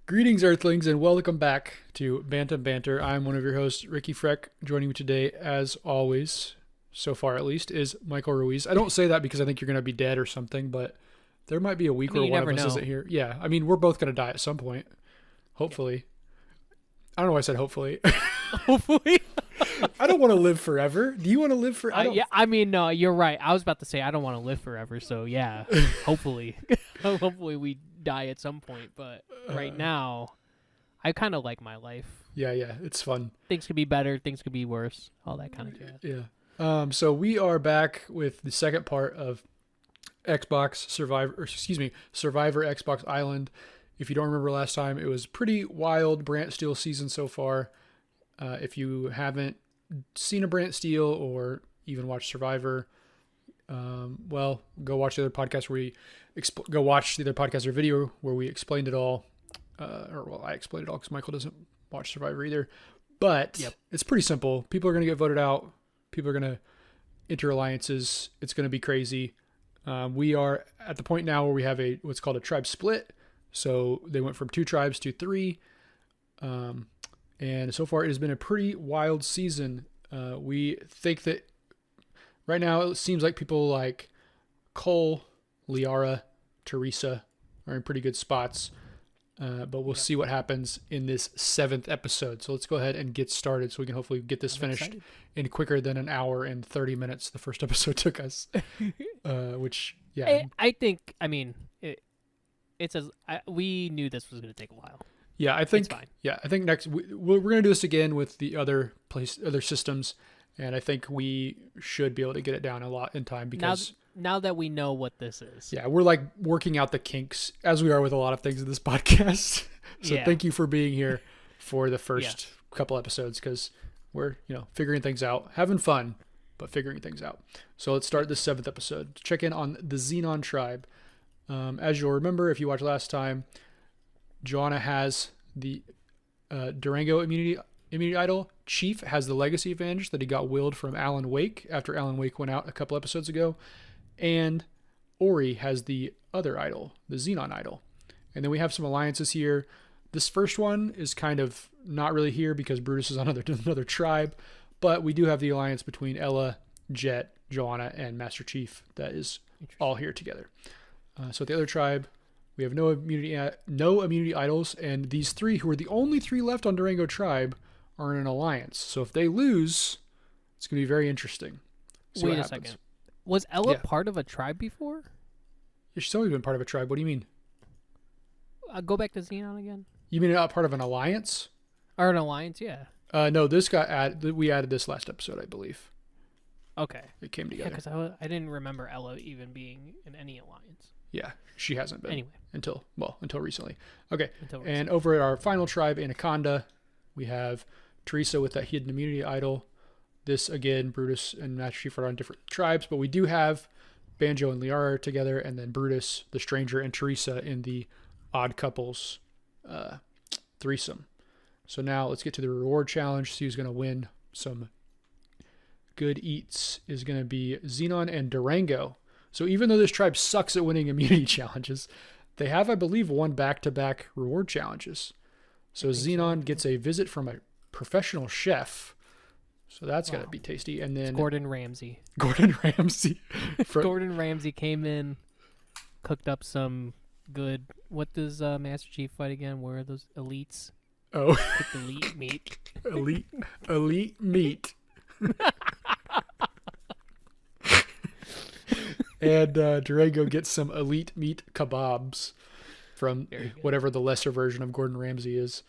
Greetings, Earthlings, and welcome back to Bantam Banter. I'm one of your hosts, Ricky Freck. Joining me today, as always, so far at least, is Michael Ruiz. I don't say that because I think you're going to be dead or something, but there might be a week I mean, where you one of never us know. isn't here. Yeah, I mean, we're both going to die at some point, Yeah. hopefully. I don't know why I said hopefully. Hopefully. I don't want to live forever. Do you want to live for? I don't. Yeah, I mean, no, you're right. I was about to say I don't want to live forever, so yeah, hopefully. Hopefully we die at some point, but right now, I kind of like my life. Yeah, it's fun. Things could be better, things could be worse, all that kind of jazz. Yeah. So we are back with the second part of Xbox Survivor, or excuse me, Survivor Xbox Island. If you don't remember last time, it was pretty wild Brant Steele season so far. If you haven't seen a Brant Steele or even watched Survivor, well, go watch the other podcast where we go watch the other podcast or video where we explained it all. I explained it all because Michael doesn't watch Survivor either. But Yep. It's pretty simple. People are going to get voted out. People are going to enter alliances. It's going to be crazy. We are at the point now where we have what's called a tribe split. So they went from 2 tribes to 3. And so far it has been a pretty wild season. We think that right now it seems like people like Cole, Liara, Teresa are in pretty good spots. But we'll see what happens in this 7th episode. So let's go ahead and get started so we can hopefully get this I'm finished excited. in quicker than an hour and 30 minutes the first episode took us. Which, yeah. I think, I mean, we knew this was going to take a while. Yeah, I think. It's fine. Yeah, I think next we're going to do this again with the other systems, and I think we should be able to get it down a lot in time because Now that we know what this is. yeah, we're like working out the kinks as we are with a lot of things in this podcast. So Yeah. thank you for being here for the first couple episodes because we're figuring things out, having fun, but figuring things out. So let's start this 7th episode. Check in on the Xenon tribe. As you'll remember, if you watched last time, Joanna has the Durango immunity idol. Chief has the legacy advantage that he got willed from Alan Wake after Alan Wake went out a couple episodes ago. And Ori has the other idol, the Xenon idol. And then we have some alliances here. This first one is kind of not really here because Brutus is on another tribe. But we do have the alliance between Ella, Jet, Joanna, and Master Chief that is all here together. So at the other tribe, we have no immunity idols, and these 3, who are the only 3 left on Durango tribe, are in an alliance. So if they lose, it's going to be very interesting. See Wait what a happens. second. Was Ella Yeah. part of a tribe before? Yeah, she's always been part of a tribe. What do you mean? Go back to Xenon again? You mean not part of an alliance? Or an alliance, yeah. No, this got added. We added this last episode, I believe. Okay. It came Yeah, together. because I didn't remember Ella even being in any alliance. Yeah, she hasn't been Anyway, until recently. Okay, until and recently. over at our final tribe, Anaconda, we have Teresa with that hidden immunity idol. This again, Brutus and Master Chief are on different tribes, but we do have Banjo and Liara together, and then Brutus, the stranger, and Teresa in the odd couples threesome. So now let's get to the reward challenge. See who's going to win some good eats. Is going to be Xenon and Durango. So even though this tribe sucks at winning immunity challenges, they have, I believe, won back-to-back reward challenges. So Xenon gets a visit from a professional chef. So that's got to be tasty. And then It's Gordon Ramsay. Gordon Ramsay. Gordon Ramsay came in, cooked up some good. What does Master Chief fight again? Where are those elites? Oh, Cooked elite meat. elite meat. And Durango gets some elite meat kebabs from Very good. whatever the lesser version of Gordon Ramsay is.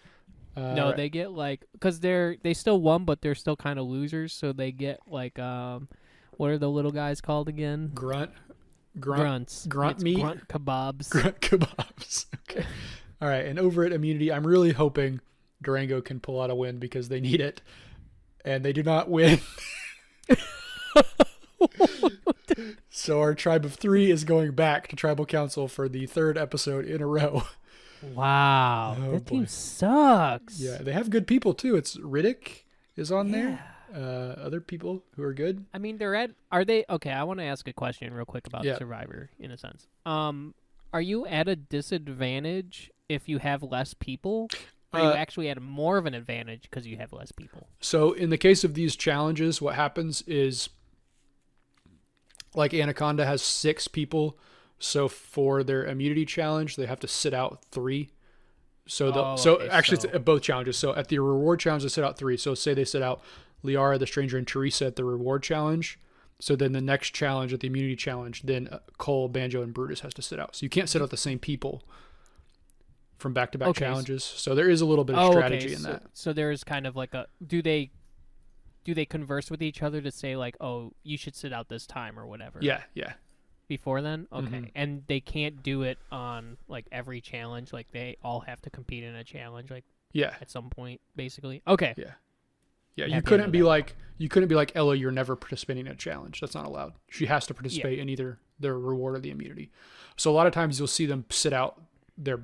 No, they get like because they still won, but they're still kind of losers. So they get like what are the little guys called again? grunts. Grunt It's meat? Grunt kebabs. Grunt kebabs. Okay. All right. And over at Immunity, I'm really hoping Durango can pull out a win because they need it. And they do not win. So our tribe of 3 is going back to tribal council for the 3rd episode in a row. Wow, Oh, that boy. team sucks. Yeah, they have good people too. It's Riddick is on there. Other people who are good. I mean, are they okay? I want to ask a question real quick about Yeah. Survivor in a sense. Are you at a disadvantage if you have less people, or you actually had more of an advantage because you have less people? So in the case of these challenges, what happens is, like Anaconda has 6 people, so for their immunity challenge, they have to sit out 3. So it's at both challenges. So at the reward challenge, they sit out 3. So say they sit out Liara, the Stranger, and Teresa at the reward challenge. So then the next challenge at the immunity challenge, then Cole, Banjo, and Brutus has to sit out. So you can't sit out the same people from back-to-back challenges. So there is a little bit of strategy in that. So there is kind of like a do they converse with each other to say like, oh, you should sit out this time or whatever? Yeah. Before then? Okay. And they can't do it on like every challenge. Like they all have to compete in a challenge like at some point, basically. Okay. Yeah, you couldn't be like Ella, you're never participating in a challenge. That's not allowed. She has to participate in either their reward or the immunity. So a lot of times you'll see them sit out their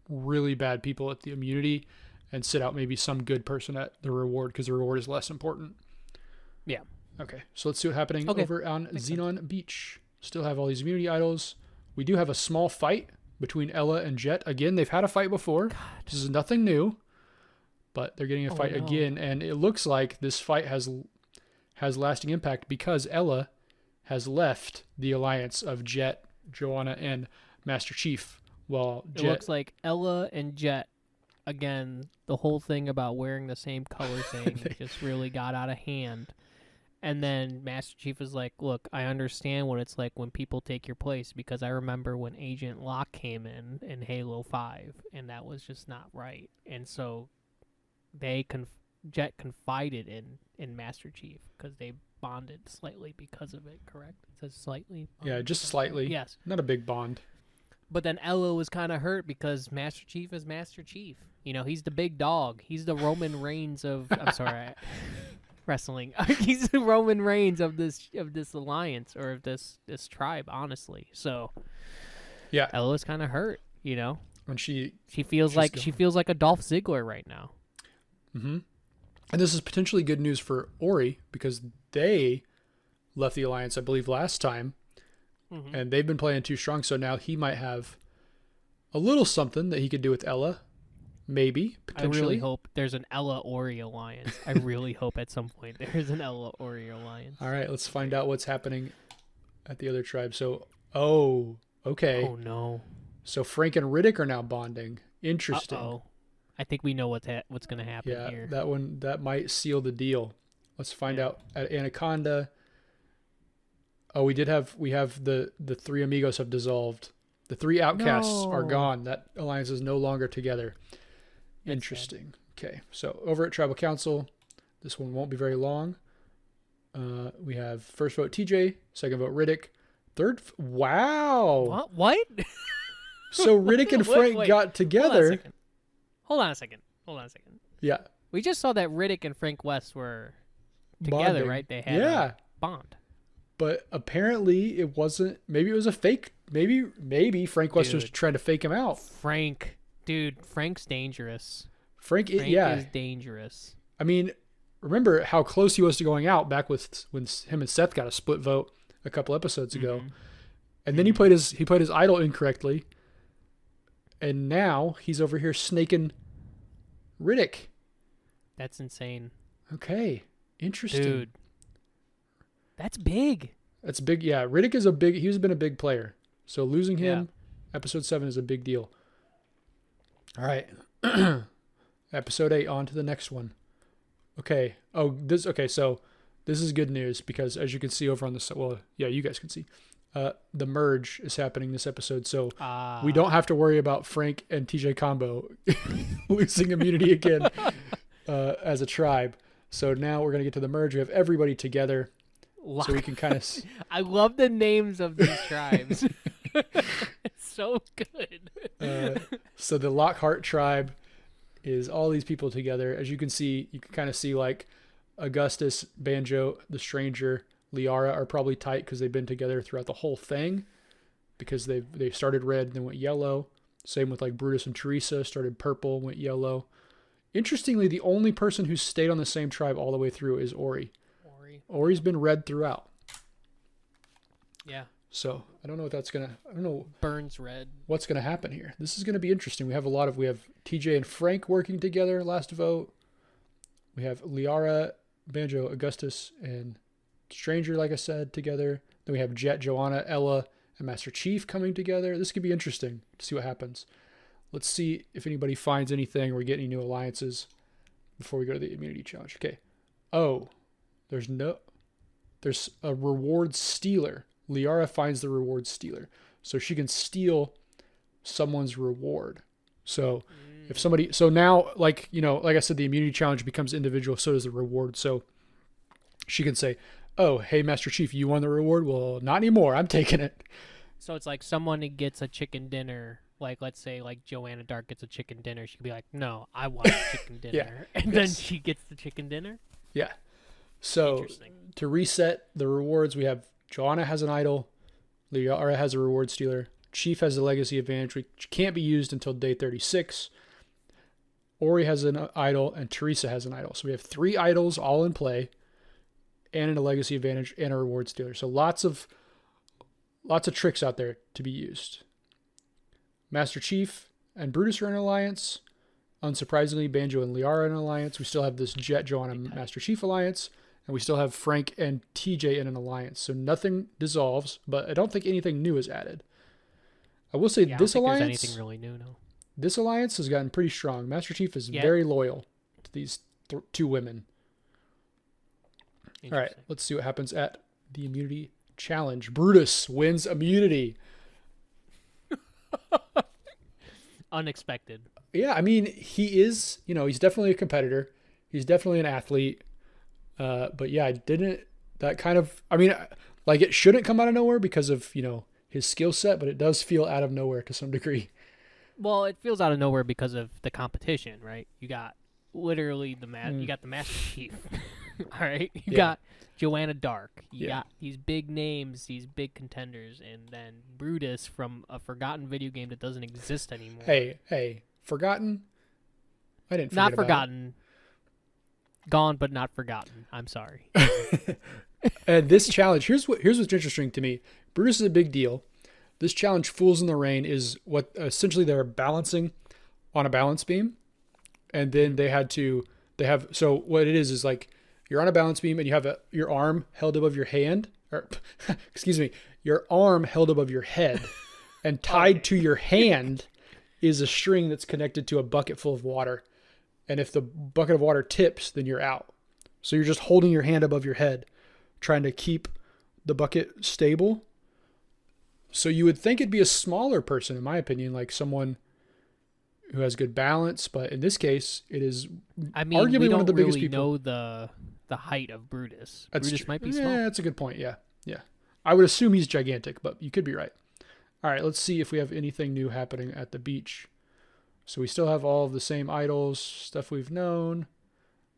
really bad people at the immunity and sit out maybe some good person at the reward because the reward is less important. Yeah. Okay, so let's see what's happening over on Xenon Beach. Still have all these immunity idols. We do have a small fight between Ella and Jet. Again, they've had a fight before. God. This is nothing new. But they're getting a fight again, and it looks like this fight has lasting impact because Ella has left the alliance of Jet, Joanna, and Master Chief. Well, it looks like Ella and Jet, again, the whole thing about wearing the same color thing just really got out of hand. And then Master Chief is like, look, I understand what it's like when people take your place because I remember when Agent Locke came in Halo 5, and that was just not right. And so Jet confided in Master Chief because they bonded slightly because of it, correct? It says slightly? Yeah, just slightly. Yes. Not a big bond. But then Ella was kind of hurt because Master Chief is Master Chief. You know, he's the big dog. He's the Roman Reigns of... I'm sorry, wrestling. He's the Roman Reigns of this alliance or of this tribe, honestly. So, yeah, Ella's kind of hurt, you know? When she feels like a Dolph Ziggler right now. Mm-hmm. And this is potentially good news for Ori because they left the alliance, I believe, last time, and they've been playing too strong. So now he might have a little something that he could do with Ella, maybe potentially. I really hope there's an Ella Ori alliance. I really hope at some point there's an Ella Ori alliance. All right, let's find out what's happening at the other tribe. So, okay. Oh no. So Frank and Riddick are now bonding. Interesting. Uh-oh. I think we know what's going to happen here. Yeah, that might seal the deal. Let's find out at Anaconda. Oh, we have the 3 amigos have dissolved. The 3 outcasts are gone. That alliance is no longer together. Interesting. Okay, so over at Tribal Council, this one won't be very long. We have first vote TJ, second vote Riddick, third. Wow. What? So Riddick and Frank got together. Hold on a second. Yeah. We just saw that Riddick and Frank West were together, bonding. They had a bond. But apparently it wasn't. Maybe it was a fake. Maybe Frank West was trying to fake him out. Frank's dangerous. Frank is dangerous. I mean, remember how close he was to going out back when him and Seth got a split vote a couple episodes ago, and then he played his idol incorrectly. And now he's over here snaking Riddick. That's insane. Okay. Interesting. Dude. That's big. That's big. Yeah. Riddick is he's been a big player. So losing him, episode 7 is a big deal. All right. Episode 8, on to the next one. Okay. So this is good news because as you can see over on the, you guys can see. The merge is happening this episode, so we don't have to worry about Frank and TJ combo losing immunity again as a tribe. So now we're gonna get to the merge. We have everybody together, so we can kind of. I love the names of these tribes. It's so good. So the Lockhart tribe is all these people together. As you can see, you can kind of see like Augustus, Banjo, the Stranger, Liara are probably tight because they've been together throughout the whole thing because they started red and then went yellow. Same with like Brutus and Teresa, started purple, went yellow. Interestingly, the only person who stayed on the same tribe all the way through is Ori. Ori's been red throughout. Yeah. So I don't know what that's gonna. I don't know Burns red. what's gonna happen here. This is gonna be interesting. We have TJ and Frank working together. Last vote. We have Liara, Banjo, Augustus, and Stranger, like I said, together. Then we have Jet, Joanna, Ella, and Master Chief coming together. This could be interesting to see what happens. Let's see if anybody finds anything or we get any new alliances before we go to the immunity challenge. Okay. Oh, there's a reward stealer. Liara finds the reward stealer. So she can steal someone's reward. So so now, like I said, the immunity challenge becomes individual. So does the reward. So she can say, oh, hey, Master Chief, you won the reward? Well, not anymore. I'm taking it. So it's like someone that gets a chicken dinner. Like, let's say, like, Joanna Dark gets a chicken dinner. She could be like, no, I want a chicken dinner. Yeah. And then she gets the chicken dinner? Yeah. So to reset the rewards, we have Joanna has an idol. Liara has a reward stealer. Chief has a legacy advantage, which can't be used until day 36. Ori has an idol, and Teresa has an idol. So we have 3 idols all in play, and a legacy advantage, and a reward stealer. So lots of tricks out there to be used. Master Chief and Brutus are in an alliance. Unsurprisingly, Banjo and Liara are in an alliance. We still have this Jet, Joanna, Master Chief alliance. And we still have Frank and TJ in an alliance. So nothing dissolves, but I don't think anything new is added. I will say this alliance... there's anything really new, no. This alliance has gotten pretty strong. Master Chief is very loyal to these 2 women. All right, let's see what happens at the immunity challenge. Brutus wins immunity. Unexpected. Yeah, I mean, he is, he's definitely a competitor. He's definitely an athlete. But yeah, it shouldn't come out of nowhere because of, his skill set, but it does feel out of nowhere to some degree. Well, it feels out of nowhere because of the competition, right? You got literally you got the Master Chief. All right. You got Joanna Dark. You got these big names, these big contenders, and then Brutus from a forgotten video game that doesn't exist anymore. Hey, forgotten? I didn't forget Not forgotten. Gone but not forgotten. I'm sorry. And this challenge, here's what's interesting to me. Brutus is a big deal. This challenge, Fools in the Rain, is what essentially they're balancing on a balance beam. And then so what it is like you're on a balance beam and you have your arm held above your hand, or excuse me, your arm held above your head, and tied to your hand is a string that's connected to a bucket full of water. And if the bucket of water tips, then you're out. So you're just holding your hand above your head, trying to keep the bucket stable. So you would think it'd be a smaller person, in my opinion, like someone who has good balance. But in this case, it is arguably one of the biggest people. We don't really know the height of Brutus. Brutus might be small. Yeah, that's a good point. Yeah. I would assume he's gigantic, but you could be right. All right, let's see if we have anything new happening at the beach. So we still have all of the same idols, stuff we've known.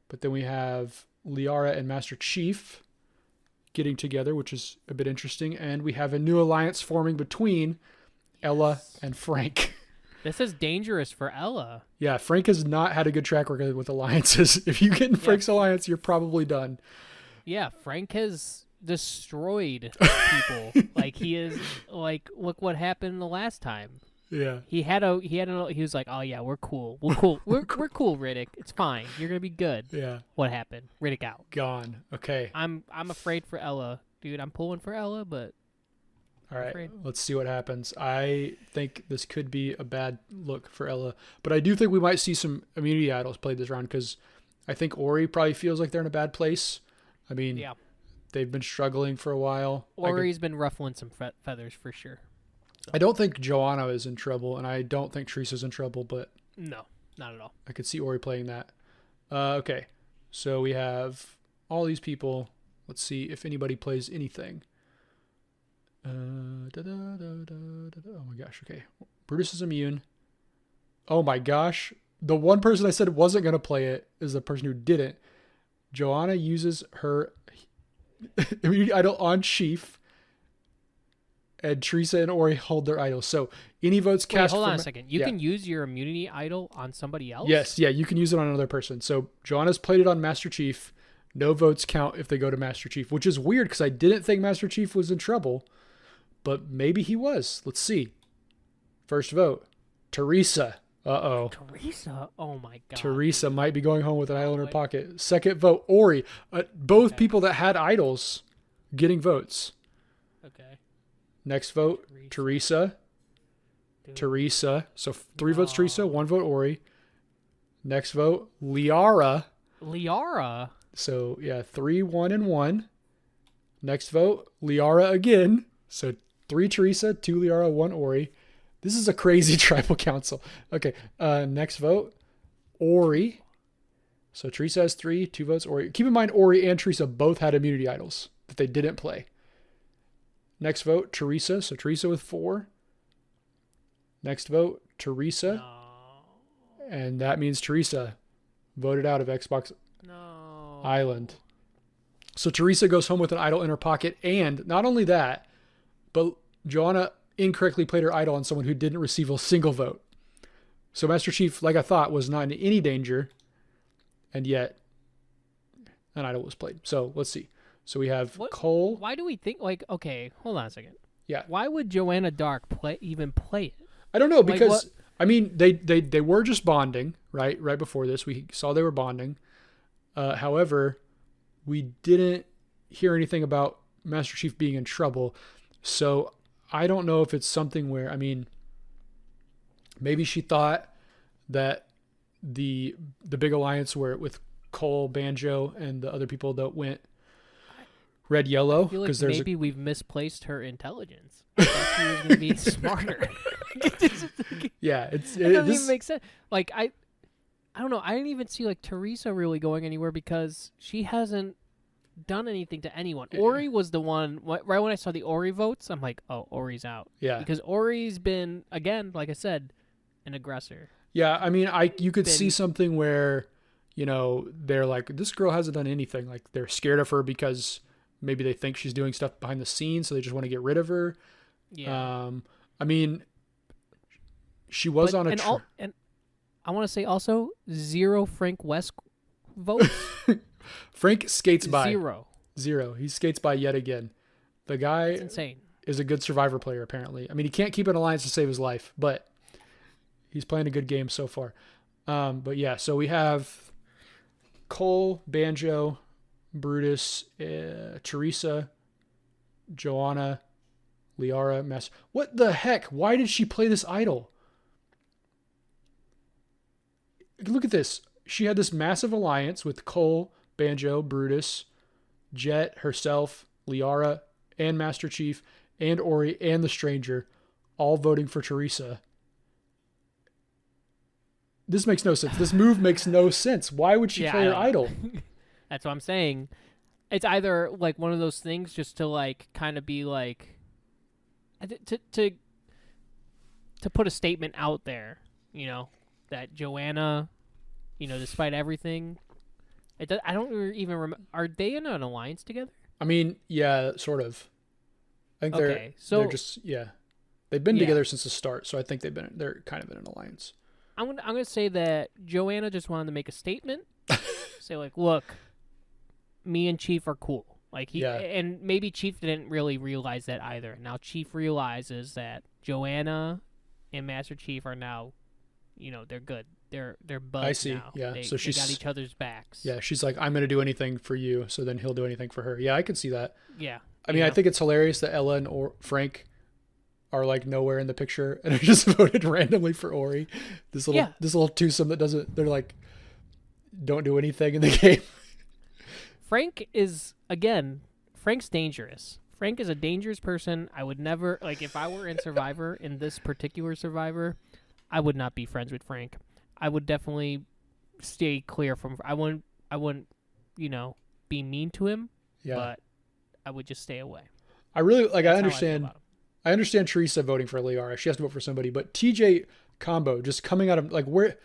But then we have Liara and Master Chief getting together, which is a bit interesting. And we have a new alliance forming between Ella and Frank. This is dangerous for Ella. Yeah, Frank has not had a good track record with alliances. If you get in Frank's alliance, you're probably done. Yeah, Frank has destroyed people. Like he is like, look what happened the last time. Yeah. He was like, oh yeah, we're cool. We're cool. We're cool, Riddick. It's fine. You're gonna be good. Yeah. What happened? Riddick out. Gone. Okay. I'm afraid for Ella. Dude, I'm pulling for Ella, but all right, let's see what happens. I think this could be a bad look for Ella, but I do think we might see some immunity idols played this round because I think Ori probably feels like they're in a bad place. I mean, they've been struggling for a while. Ori's been ruffling some feathers for sure. So. I don't think Joanna is in trouble, and I don't think Teresa's in trouble, but no, not at all. I could see Ori playing that. Okay, so we have all these people. Let's see if anybody plays anything. Oh my gosh. Okay. Brutus is immune. Oh my gosh. The one person I said wasn't going to play it is the person who didn't. Joanna uses her immunity idol on Chief, and Teresa and Ori hold their idols. So any votes cast. Hold on a second. You can use your immunity idol on somebody else? Yes. Yeah. You can use it on another person. So Joanna's played it on Master Chief. No votes count if they go to Master Chief, which is weird because I didn't think Master Chief was in trouble. but maybe he was. Let's see. First vote, Teresa. Uh-oh. Teresa? Oh, my God. Teresa might be going home with an idol in her pocket. Second vote, Ori. Both people that had idols getting votes. Okay. Next vote, Teresa. Teresa. So 3 votes Teresa, 1 vote Ori. Next vote, Liara. Liara? So, yeah, 3, 1, and 1. Next vote, Liara again. So 3 Teresa, 2 Liara, 1 Ori. This is a crazy tribal council. Okay, next vote, Ori. So Teresa has 3, 2 votes Ori. Keep in mind, Ori and Teresa both had immunity idols that they didn't play. Next vote, Teresa. So Teresa with 4. Next vote, Teresa. No. And that means Teresa voted out of Xbox Island. So Teresa goes home with an idol in her pocket. And not only that, but Joanna incorrectly played her idol on someone who didn't receive a single vote. So Master Chief, like I thought, was not in any danger. And yet, an idol was played. So let's see. So we have Cole. Why do we think, like, okay, hold on a second. Yeah. Why would Joanna Dark even play it? I don't know, because, I mean, they were just bonding, right? Right before this. We saw they were bonding. However, we didn't hear anything about Master Chief being in trouble. So I don't know if it's something where, I mean, maybe she thought that the big alliance were with Cole, Banjo, and the other people that went red, yellow. I feel like maybe we've misplaced her intelligence. I thought she was going to be smarter. Yeah, it doesn't even make sense. Like, I don't know. I didn't even see, like, Teresa really going anywhere because she hasn't done anything to anyone. Yeah. Ori was the one, right when I saw the Ori votes, I'm like, oh, Ori's out. Yeah. Because Ori's been, again, like I said, an aggressor. Yeah, I mean, you could see something where, you know, they're like, this girl hasn't done anything. Like, they're scared of her because maybe they think she's doing stuff behind the scenes, so they just want to get rid of her. Yeah. I mean, she was on a... and I want to say also, 0 Frank West votes. Frank skates by. 0. He skates by yet again. The guy It's insane. Is a good Survivor player, apparently. I mean, he can't keep an alliance to save his life, but he's playing a good game so far. But yeah, so we have Cole, Banjo, Brutus, Teresa, Joanna, Liara, Mess. What the heck? Why did she play this idol? Look at this. She had this massive alliance with Cole, Banjo, Brutus, Jet, herself, Liara, and Master Chief, and Ori, and the Stranger, all voting for Teresa. This makes no sense. This move makes no sense. Why would she play her idol? That's what I'm saying. It's either like one of those things just to like kind of be like to put a statement out there, you know, that Joanna, you know, despite everything, I don't even remember. Are they in an alliance together? I mean, yeah, sort of. I think they're just they've been together since the start, so I think they're kind of in an alliance. I'm gonna say that Joanna just wanted to make a statement, say like, look, me and Chief are cool. Like and maybe Chief didn't really realize that either. Now Chief realizes that Joanna and Master Chief are now, you know, they're good. They're buds I see. now. Yeah. They So she's got each other's backs. Yeah, she's like, I'm gonna do anything for you, so then he'll do anything for her. Yeah, I can see that. Yeah. I mean, I think it's hilarious that Ella and Frank are like nowhere in the picture and are just voted randomly for Ori. This little twosome that doesn't. They're like, don't do anything in the game. Frank's dangerous. Frank is a dangerous person. I would never, like, if I were in Survivor, in this particular Survivor, I would not be friends with Frank. I would definitely stay clear from. I wouldn't, you know, be mean to him. Yeah. But I would just stay away. I really like. I understand. I understand Teresa voting for Liara. She has to vote for somebody. But TJ Combo just coming out of like where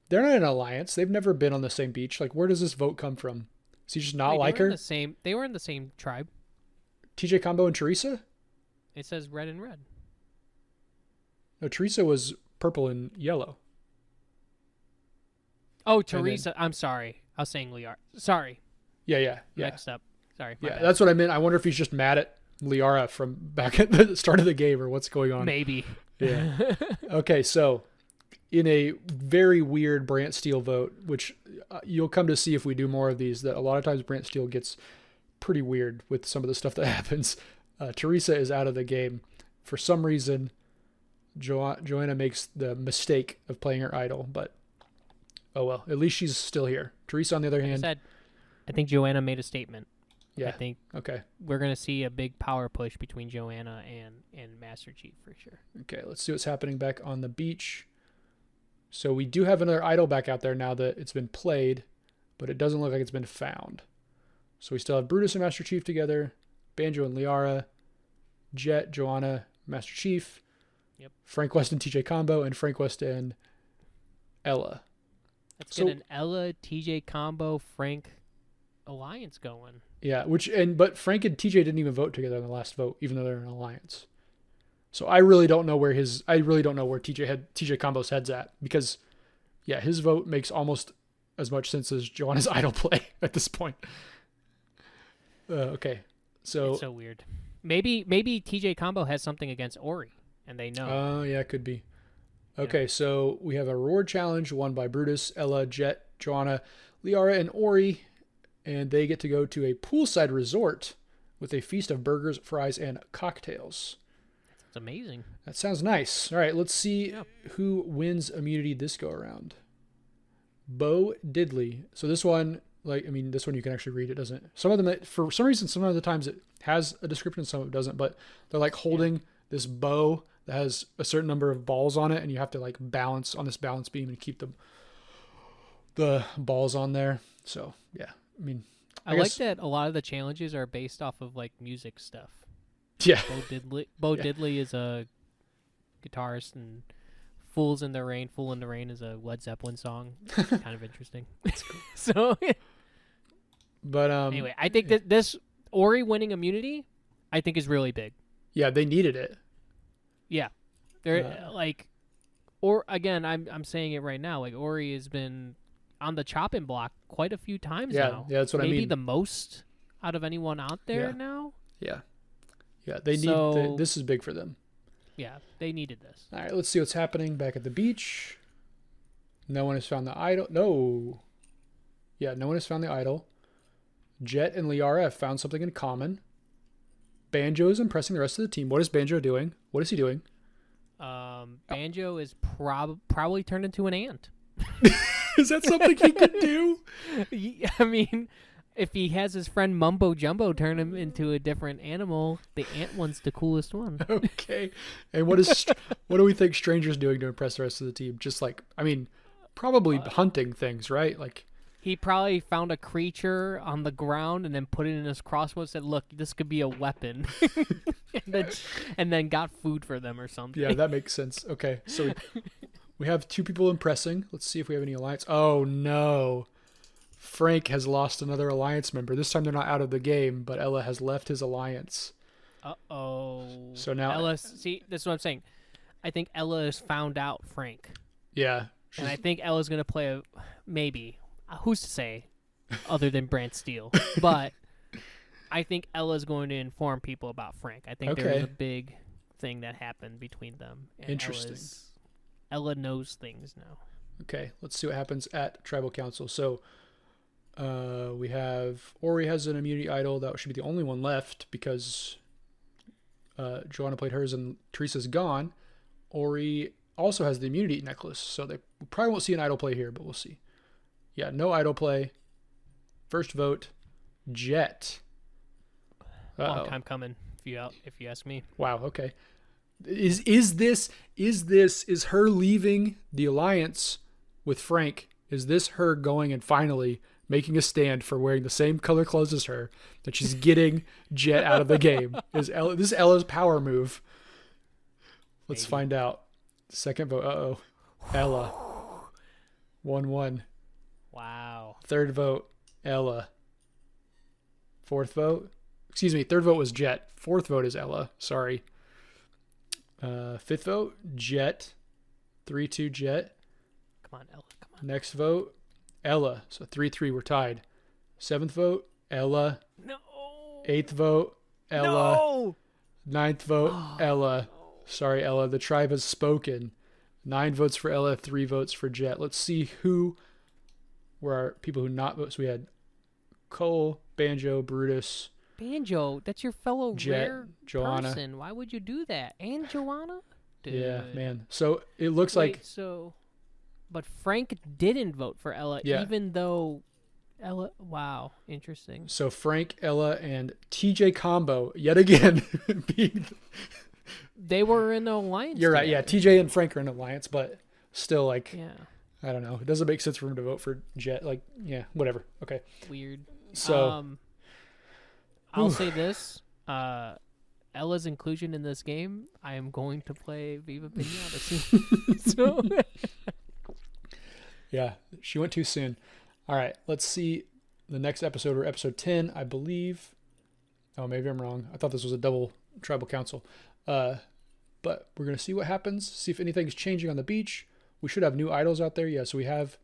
they're not in an alliance. They've never been on the same beach. Like, where does this vote come from? Does he just not like her? They were in the same tribe. TJ Combo and Teresa? It says red and red. No, Teresa was purple and yellow. Oh, Teresa. I'm sorry. I was saying Liara. Sorry. Yeah. Mixed up. Sorry. Yeah, that's what I meant. I wonder if he's just mad at Liara from back at the start of the game, or what's going on. Maybe. Yeah. Okay, so in a very weird Brant Steele vote, which you'll come to see if we do more of these, that a lot of times Brant Steele gets pretty weird with some of the stuff that happens. Teresa is out of the game. For some reason, Joanna makes the mistake of playing her idol, but oh well, at least she's still here. Teresa, on the other hand... I think Joanna made a statement. Yeah. I think okay. We're going to see a big power push between Joanna and Master Chief for sure. Okay, let's see what's happening back on the beach. So we do have another idol back out there now that it's been played, but it doesn't look like it's been found. So we still have Brutus and Master Chief together, Banjo and Liara, Jet, Joanna, Master Chief, yep. Frank West and TJ combo, and Frank West and Ella. Let's get an Ella, TJ combo, Frank alliance going. Yeah, but Frank and TJ didn't even vote together in the last vote, even though they're in an alliance. So I really don't know where TJ Combo's head's at, because yeah, his vote makes almost as much sense as Joanna's idol play at this point. Okay. So it's so weird. Maybe TJ Combo has something against Ori and they know. Oh, yeah, could be. Okay, so we have a reward challenge won by Brutus, Ella, Jet, Joanna, Liara, and Ori. And they get to go to a poolside resort with a feast of burgers, fries, and cocktails. That's amazing. That sounds nice. All right, let's see who wins immunity this go around. Bo Diddley. So this one, this one you can actually read. It doesn't. Some of them, for some reason, some of the times it has a description, some of it doesn't. But they're like holding this bow that has a certain number of balls on it, and you have to like balance on this balance beam and keep the balls on there. So yeah. I like that a lot of the challenges are based off of like music stuff. Yeah. Bo Diddley is a guitarist, and Fool in the Rain is a Led Zeppelin song. Kind of interesting. That's cool. So, but anyway, I think that this Ori winning immunity, I think is really big. Yeah, they needed it. Yeah. They're I'm saying it right now, like Ori has been on the chopping block quite a few times now. Yeah, that's what I mean. Maybe the most out of anyone out there now. Yeah. Yeah, this is big for them. Yeah, they needed this. All right, let's see what's happening back at the beach. No one has found the idol. No. Yeah, no one has found the idol. Jet and Liara have found something in common. Banjo is impressing the rest of the team. What is Banjo doing? What is he doing? Banjo is probably turned into an ant. Is that something he could do? I mean, if he has his friend Mumbo Jumbo turn him into a different animal, the ant one's the coolest one. Okay. And what do we think Stranger's doing to impress the rest of the team? Just probably hunting things, right? Like he probably found a creature on the ground and then put it in his crossbow and said, "Look, this could be a weapon," and then got food for them or something. Yeah, that makes sense. Okay, so we have two people impressing. Let's see if we have any alliance. Oh, no. Frank has lost another alliance member. This time they're not out of the game, but Ella has left his alliance. Uh-oh. So now... Ella, see, this is what I'm saying. I think Ella has found out Frank. Yeah. And I think Ella's going to play maybe. Who's to say other than Brant Steele? But I think Ella's going to inform people about Frank. I think there's a big thing that happened between them. And interesting. Ella knows things now. Okay, let's see what happens at Tribal Council. So we have Ori has an immunity idol. That should be the only one left because Joanna played hers and Teresa's gone. Ori also has the immunity necklace, so we probably won't see an idol play here, but we'll see. Yeah, no idol play. First vote, Jet. Long time coming, if you ask me. Wow. Okay. Is her leaving the alliance with Frank? Is this her going and finally making a stand for wearing the same color clothes as her, that she's getting Jet out of the game? This is Ella's power move? Let's find out. Second vote. Uh-oh. Ella. 1-1. Wow. Third vote, Ella. Fourth vote. Excuse me. Third vote was Jet. Fourth vote is Ella. Sorry. Fifth vote, Jet. 3-2 Jet. Come on, Ella. Come on. Next vote, Ella. So 3-3, we're tied. Seventh vote, Ella. No. Eighth vote, Ella. No! Ninth vote, Ella. Sorry, Ella. The tribe has spoken. 9 votes for Ella, 3 votes for Jet. Let's see who were our people who not vote. So we had Cole, Banjo, Brutus, Banjo, that's your fellow Jet, rare Joanna. person. Why would you do that? And Joanna? Dude. Yeah, man. So it looks Wait, like but Frank didn't vote for Ella, Yeah. even though Ella. Wow, interesting. so Frank, Ella, and TJ combo yet again being. They were in an alliance. You're right. Yeah, together. TJ and Frank are in alliance, but still, like, Yeah, I don't know. It doesn't make sense for him to vote for Jet. Like, yeah, whatever. Okay. weird. So I'll say this: Ella's inclusion in this game, I am going to play Viva Pinata soon. So yeah, she went too soon. All right, let's see the next episode or episode 10, I believe. Oh, maybe I'm wrong. I thought this was a double tribal council. But we're going to see what happens, see if anything's changing on the beach. We should have new idols out there. Yeah, so we have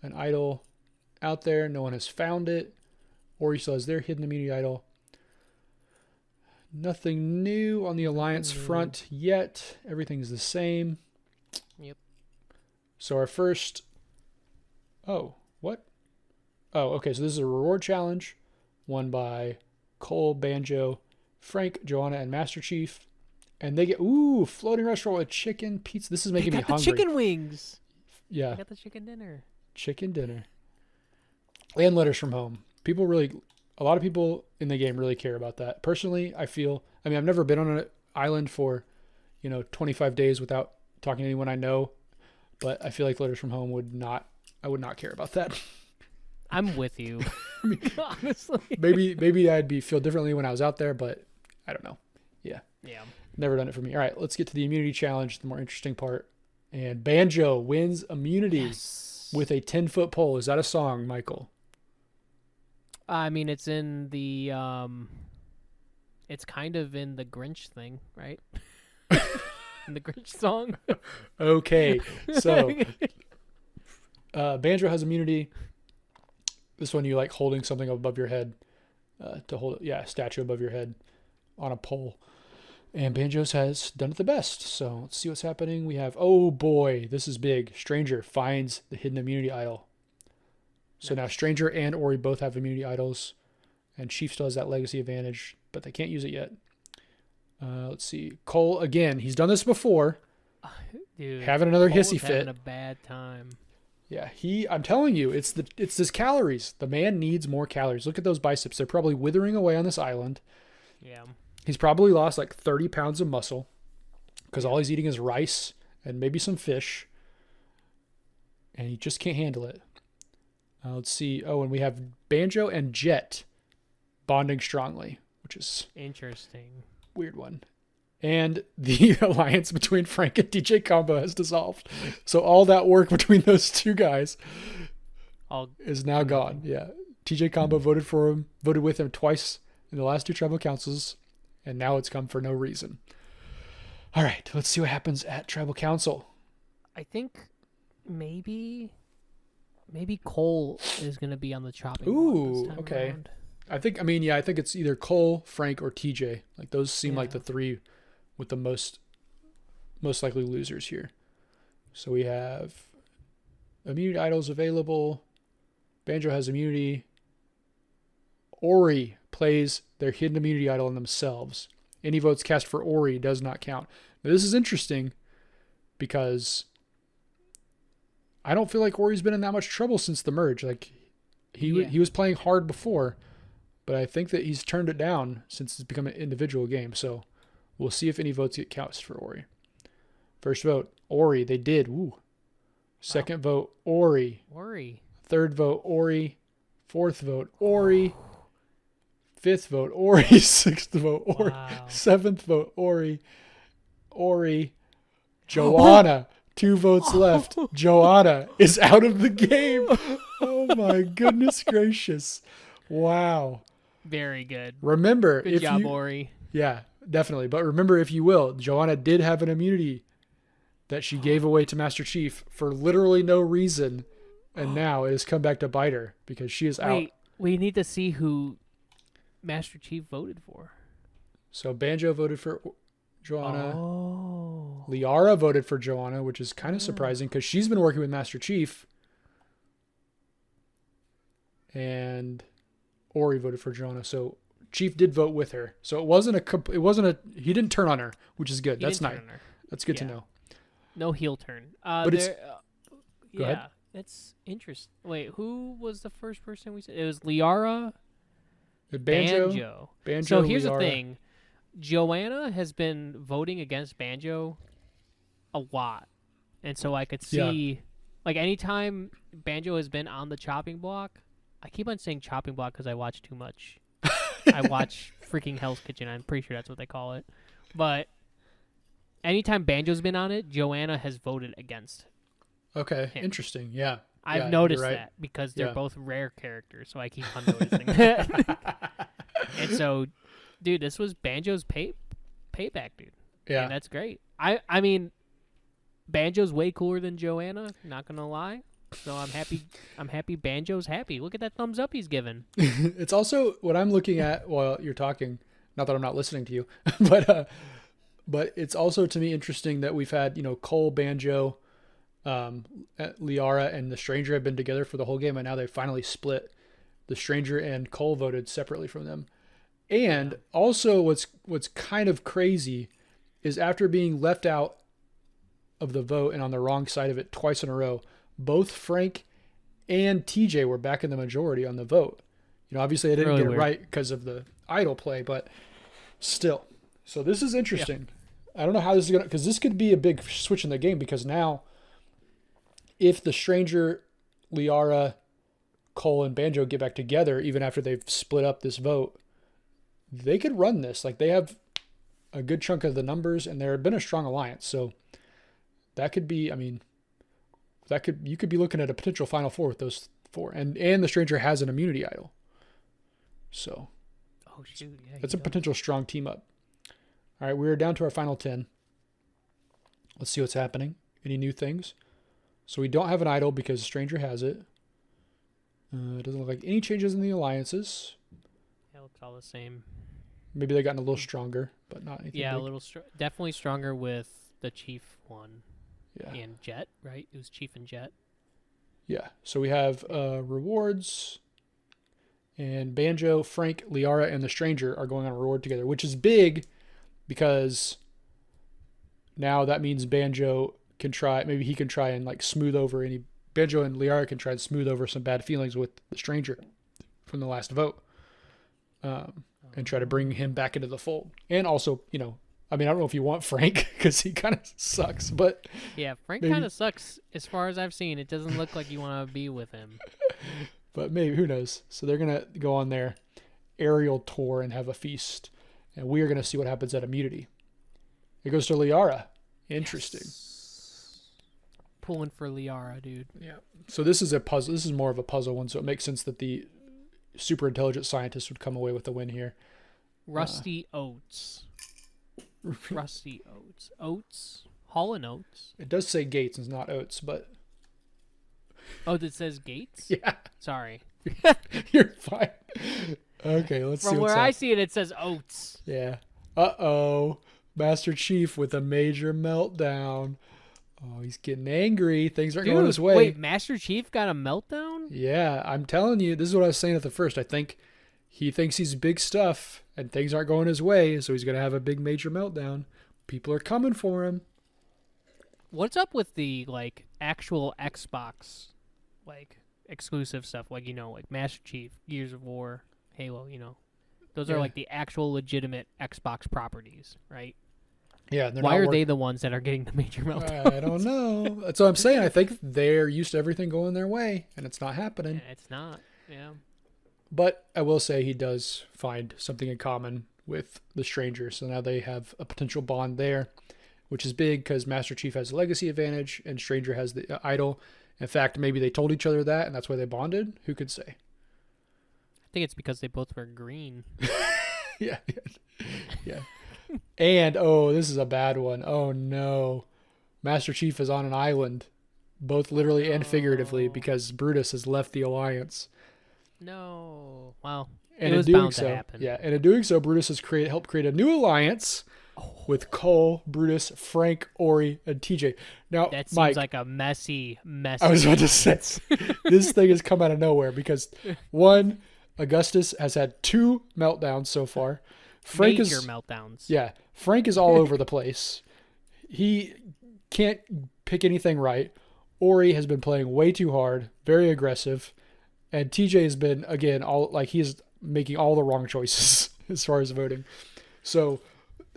an idol out there. No one has found it. Ori still has their hidden immunity idol. Nothing new on the alliance front yet. Everything's the same. Yep. So our first... Oh, what? Oh, okay. So this is a reward challenge won by Cole, Banjo, Frank, Joanna, and Master Chief. And they get, floating restaurant with chicken, pizza. This is making me hungry. Chicken wings. Yeah. I got the chicken dinner. Chicken dinner. And letters from home. A lot of people in the game really care about that. Personally, I've never been on an island for, 25 days without talking to anyone I know. But I feel like letters from home I would not care about that. I'm with you. Honestly. Maybe I'd feel differently when I was out there, but I don't know. Yeah. Yeah. Never done it for me. All right, let's get to the immunity challenge, the more interesting part. And Banjo wins immunity with a 10-foot pole. Is that a song, Michael? I mean, it's in the it's kind of in the Grinch thing, right? In the Grinch song. Okay, so Banjo has immunity. This one you like holding something above your head to hold it. Yeah, a statue above your head on a pole. And Banjo's has done it the best. So let's see what's happening. We have, oh boy, this is big. Stranger finds the hidden immunity idol. So now Stranger and Ori both have immunity idols. And Chief still has that legacy advantage, but they can't use it yet. Let's see. Cole, again, he's done this before. Dude, having another Cole's hissy fit. having a bad time. Yeah, I'm telling you, it's his calories. The man needs more calories. Look at those biceps. They're probably withering away on this island. Yeah. He's probably lost like 30 pounds of muscle because all he's eating is rice and maybe some fish. And he just can't handle it. Let's see. Oh, and we have Banjo and Jet bonding strongly, which is interesting. Weird one. And the alliance between Frank and DJ Combo has dissolved. So all that work between those two guys is now gone. Yeah. TJ Combo voted with him twice in the last 2 tribal councils. And now it's come for no reason. All right, let's see what happens at Tribal Council. I think maybe Cole is going to be on the chopping block this time okay. around. I think it's either Cole, Frank, or TJ. Like those seem like the 3 with the most likely losers here. So we have immunity idols available. Banjo has immunity. Ori plays their hidden immunity idol on themselves. Any votes cast for Ori does not count. Now, this is interesting because I don't feel like Ori's been in that much trouble since the merge. Like he was playing hard before, but I think that he's turned it down since it's become an individual game. So we'll see if any votes get cast for Ori. First vote, Ori. They did. Woo. Second vote, Ori. Third vote, Ori. Fourth vote, Ori. Fifth vote, Ori. Sixth vote, Ori. Wow. Seventh vote, Ori. Joanna. 2 votes left. Joanna is out of the game. Oh my goodness gracious. Wow. Very good. Remember, Good job, Ori. Yeah, definitely. But remember, if you will, Joanna did have an immunity that she gave away to Master Chief for literally no reason. And now it has come back to bite her because she is out. We need to see who Master Chief voted for. So Banjo voted for Joanna. Oh. Liara voted for Joanna, which is kind of Oh. surprising because she's been working with Master Chief. And Ori voted for Joanna. So Chief did vote with her. So it wasn't a he didn't turn on her, which is good. He That's didn't nice. turn on her. That's good Yeah. to know. No heel turn. But it's- Go yeah, ahead. that's interesting. Wait, who was the first person we said? It was Liara, Banjo. So here's Liara. the thing. Joanna has been voting against Banjo a lot. And so I could see, like, anytime Banjo has been on the chopping block, I keep on saying chopping block because I watch too much. I watch freaking Hell's Kitchen. I'm pretty sure that's what they call it. But anytime Banjo's been on it, Joanna has voted against. Okay, him. Interesting. Yeah. I've Yeah, noticed you're right. that because they're Yeah. both rare characters, so I keep on noticing that. And so, dude, this was Banjo's payback, dude. Yeah. And that's great. I mean, Banjo's way cooler than Joanna, not gonna lie. So I'm happy Banjo's happy. Look at that thumbs up he's given. It's also what I'm looking at while you're talking. Not that I'm not listening to you, but it's also to me interesting that we've had Cole, Banjo, Liara, and the Stranger have been together for the whole game, and now they finally split. The Stranger and Cole voted separately from them, and also what's kind of crazy is after being left out of the vote and on the wrong side of it twice in a row, both Frank and TJ were back in the majority on the vote. Obviously I didn't Really get it weird. right because of the idol play, but still. So this is interesting. I don't know how this is going to, because this could be a big switch in the game, because now if the Stranger, Liara, Cole, and Banjo get back together, even after they've split up this vote, they could run this. Like, they have a good chunk of the numbers, and there have been a strong alliance. So that could be, you could be looking at a potential Final Four with those four. And the Stranger has an immunity idol. So Oh shoot, yeah. that's a potential strong team up. All right, we're down to our final 10. Let's see what's happening. Any new things? So we don't have an idol because Stranger has it. It doesn't look like any changes in the alliances. Yeah, it looks all the same. Maybe they've gotten a little stronger, but not anything Yeah, big. a little definitely stronger with the Chief one Yeah. and Jet, right? It was Chief and Jet. Yeah. So we have rewards. And Banjo, Frank, Liara, and the Stranger are going on a reward together, which is big because now that means Banjo can try, maybe he can try and smooth over any, Banjo and Liara can try and smooth over some bad feelings with the Stranger from the last vote, and try to bring him back into the fold. And also, I don't know if you want Frank because he kind of sucks, but Yeah, Frank Maybe. kind of sucks as far as I've seen. It doesn't look like you want to be with him. But maybe, who knows? So they're going to go on their aerial tour and have a feast. And we are going to see what happens at immunity. It goes to Liara. Interesting. Yes. Pulling for Liara, dude. Yeah. So this is a puzzle. This is more of a puzzle one. So it makes sense that the super intelligent scientist would come away with the win here. Rusty Oats. Rusty Oats. Oats. Hall and Oats. It does say Gates and not Oats, but Oh, it says Gates? yeah, Sorry. you're fine. Okay, let's see From what's where I happening. see it, it says Oats. Yeah. Uh-oh. Master Chief with a major meltdown. Oh, he's getting angry. Things aren't going his way. Wait, Master Chief got a meltdown? Yeah, I'm telling you, this is what I was saying at the first. I think he thinks he's big stuff and things aren't going his way, so he's going to have a big major meltdown. People are coming for him. What's up with the actual Xbox exclusive stuff? Like Master Chief, Gears of War, Halo, Those are Yeah. the actual legitimate Xbox properties, right? Yeah, they're Why not are they the ones that are getting the major meltdown? I don't know. That's what I'm saying. I think they're used to everything going their way, and it's not happening. And it's not. Yeah. But I will say he does find something in common with the Stranger, so now they have a potential bond there, which is big because Master Chief has a legacy advantage and Stranger has the idol. In fact, maybe they told each other that, and that's why they bonded. Who could say? I think it's because they both wear green. Yeah. Yeah. And, this is a bad one. Oh, no. Master Chief is on an island, both literally and figuratively, Oh. because Brutus has left the Alliance. No. Wow. And it was in doing bound so, to happen. yeah, and in doing so, Brutus has helped create a new alliance with Cole, Brutus, Frank, Ori, and TJ. Now, That seems Mike, like a messy. I was about to say, alliance. this thing has come out of nowhere because, one, Augustus has had 2 meltdowns so far. Major meltdowns. Yeah, Frank is all over the place. He can't pick anything right. Ori has been playing way too hard, very aggressive, and TJ has been again he's making all the wrong choices as far as voting. So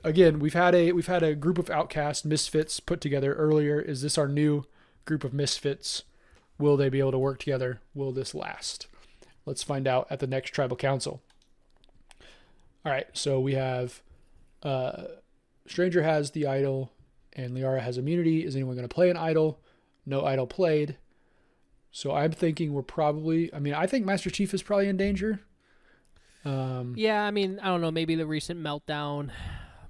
again, we've had a group of outcast misfits put together earlier. Is this our new group of misfits? Will they be able to work together? Will this last? Let's find out at the next tribal council. All right, so we have Stranger has the idol and Liara has immunity. Is anyone going to play an idol? No idol played. So I'm thinking I think Master Chief is probably in danger. Yeah, I mean, I don't know. Maybe the recent meltdown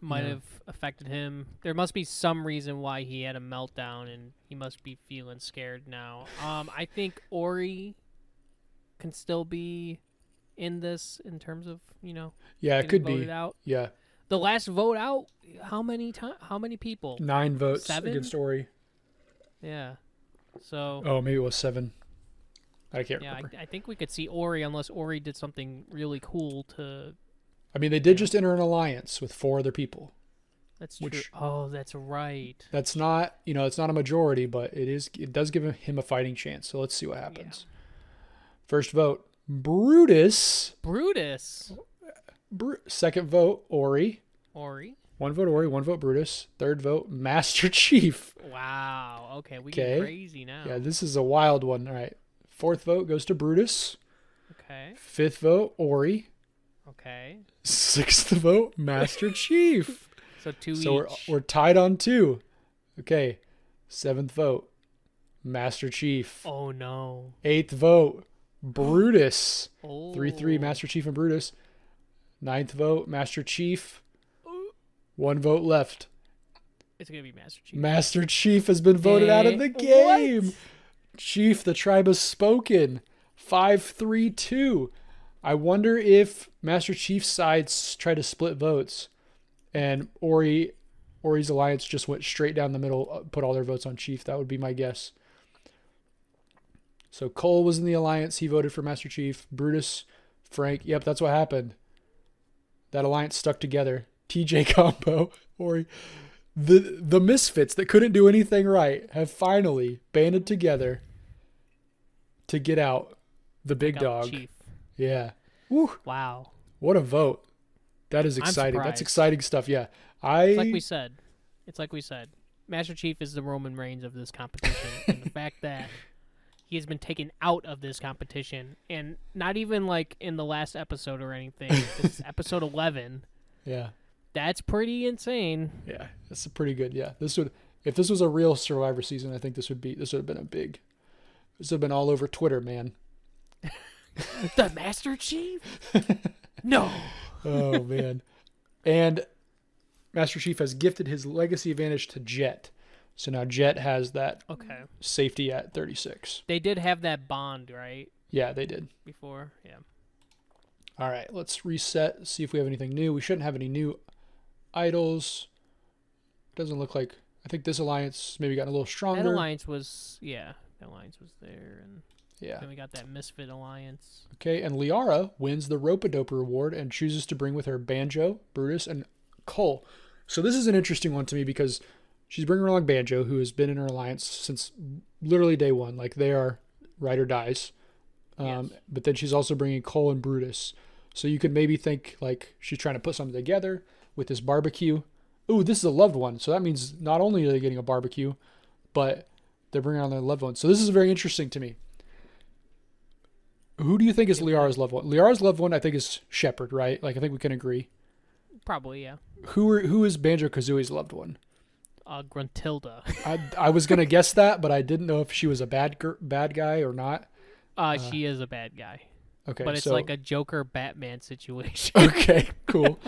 might have affected him. There must be some reason why he had a meltdown, and he must be feeling scared now. I think Ori can still be in this in terms of Yeah, it could voted be. out. Yeah, The last vote out, how many people? 9 votes 7? against Ori. Yeah. So. Oh, maybe it was 7. I can't Yeah, remember. I think we could see Ori unless Ori did something really cool to. I mean, they did just enter an alliance with 4 other people. That's true. Oh, that's right. That's not, it's not a majority, but it does give him a fighting chance. So let's see what happens. First vote, Brutus. Second vote, Ori. 1 vote Ori, 1 vote Brutus. Third vote, Master Chief. Wow. Okay, we get crazy now. Yeah, this is a wild one. All right. 4th vote goes to Brutus. Okay. 5th vote, Ori. Okay. 6th vote, Master Chief. So 2 So each. we're tied on 2. Okay. 7th vote, Master Chief. Oh no. 8th vote, Brutus. Oh. 3-3, Master Chief and Brutus. 9th vote, Master Chief. 1 vote left. It's gonna be Master Chief. Master Chief has been voted out of the game. What? Chief, the tribe has spoken. 5-3-2. I wonder if Master Chief's sides try to split votes, and Ori's alliance just went straight down the middle, put all their votes on Chief. That would be my guess. So Cole was in the alliance. He voted for Master Chief. Brutus, Frank. Yep, that's what happened. That alliance stuck together. TJ combo. Ori. The misfits that couldn't do anything right have finally banded together to get out the big dog. Chief. Yeah. Woo. Wow. What a vote. That is exciting. That's exciting stuff. Yeah. It's like we said. Master Chief is the Roman Reigns of this competition. And the fact that he has been taken out of this competition, and not even like in the last episode or anything. This is episode 11. Yeah. That's pretty insane. Yeah. That's a pretty good. Yeah. If this was a real Survivor season, I think this would have been all over Twitter, man. The Master Chief? No. Oh man. And Master Chief has gifted his legacy advantage to Jet. So now Jet has that safety at 36. They did have that bond, right? Yeah, they did. Before, yeah. All right, let's reset, see if we have anything new. We shouldn't have any new idols. Doesn't look like. I think this alliance maybe got a little stronger. That alliance was there, and then we got that Misfit alliance. Okay, and Liara wins the Rope-a-Dope reward and chooses to bring with her Banjo, Brutus, and Cole. So this is an interesting one to me because she's bringing along Banjo, who has been in her alliance since literally day one. Like, they are ride or dies. Yes. But then she's also bringing Cole and Brutus. So you could maybe think like she's trying to put something together with this barbecue. Ooh, this is a loved one. So that means not only are they getting a barbecue, but they're bringing on their loved one. So this is very interesting to me. Who do you think is Liara's loved one? Liara's loved one, I think, is Shepard, right? Like, I think we can agree. Probably, yeah. Who is Banjo-Kazooie's loved one? Gruntilda. I was gonna guess that, but I didn't know if she was a bad guy or not. She is a bad guy. Okay, but it's like a Joker Batman situation. Okay, cool.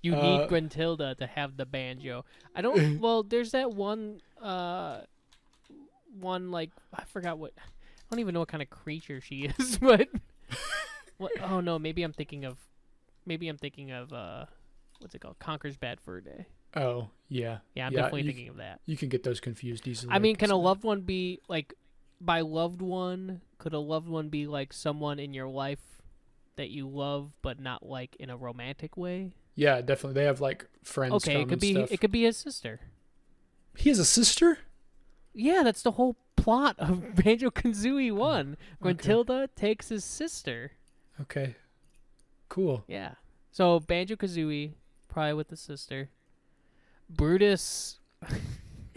You need Gruntilda to have the banjo. I don't. Well, there's that one. Like I forgot what. I don't even know what kind of creature she is, but What? Oh no, maybe I'm thinking of what's it called? Conker's Bad Fur Day. Oh, yeah. Yeah, I'm definitely thinking of that. You can get those confused easily. I mean, can a loved one be like, by loved one, could a loved one be like someone in your life that you love, but not like in a romantic way? Yeah, definitely. They have like friends. Okay, it could be his sister. He has a sister? Yeah, that's the whole plot of Banjo-Kazooie 1. Gruntilda takes his sister. Okay. Cool. Yeah. So Banjo-Kazooie, probably with the sister. Brutus.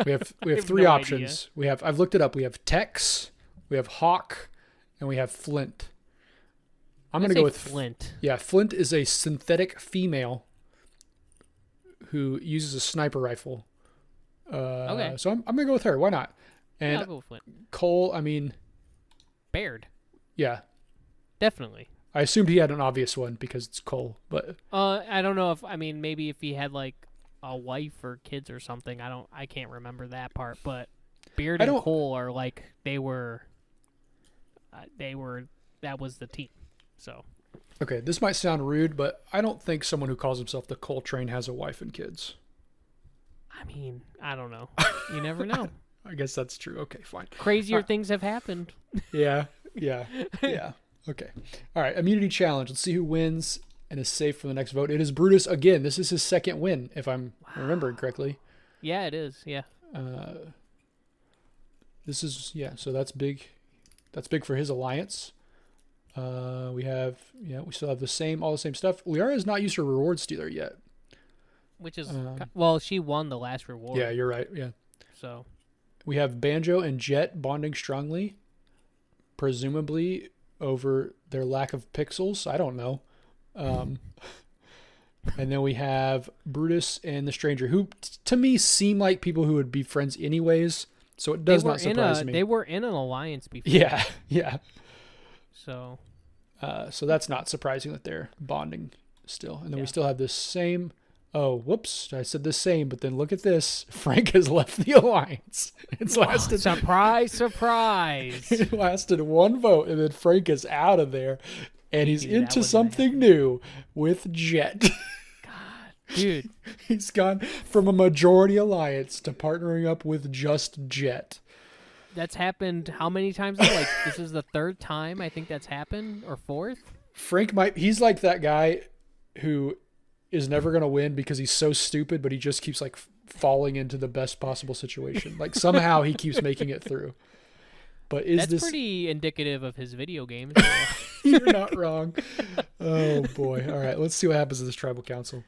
We have have three no options. I've looked it up. We have Tex, we have Hawk, and we have Flint. I'm gonna go with Flint. Yeah, Flint is a synthetic female who uses a sniper rifle. Okay. So I'm gonna go with her. Why not? And I'll go with Flint. Cole, I mean, Baird. yeah. Definitely. I assumed he had an obvious one because it's Cole, but I don't know maybe if he had like a wife or kids or something. I can't remember that part, but Beard and Cole are like they were that was the team. So okay, this might sound rude, but I don't think someone who calls himself the Coltrane has a wife and kids. I mean, I don't know. You never know. I guess that's true. Okay, fine. Crazier things have happened. Yeah. Okay. All right, immunity challenge. Let's see who wins and is safe for the next vote. It is Brutus again. This is his second win, if I'm remembering correctly. Yeah, it is. Yeah. So that's big. That's big for his alliance. We still have all the same stuff. Liara is not used her reward stealer yet. Which is, she won the last reward. Yeah, you're right. Yeah. So. We have Banjo and Jet bonding strongly, presumably over their lack of pixels. I don't know. And then we have Brutus and the Stranger, who to me seem like people who would be friends anyways. So it does not surprise me. They were in an alliance before. Yeah. So. So that's not surprising that they're bonding still. And then we still have this same. Oh, whoops! I said the same, but then look at this. Frank has left the alliance. It's lasted. Surprise! It lasted one vote, and then Frank is out of there, and he's into something new with Jet. God, dude, he's gone from a majority alliance to partnering up with just Jet. That's happened how many times? Like this is the third time I think that's happened, or fourth. He's like that guy who is never going to win because he's so stupid, but he just keeps like falling into the best possible situation. Like somehow he keeps making it through. But that's pretty indicative of his video games. You're not wrong. Oh boy. All right. Let's see what happens in this tribal council.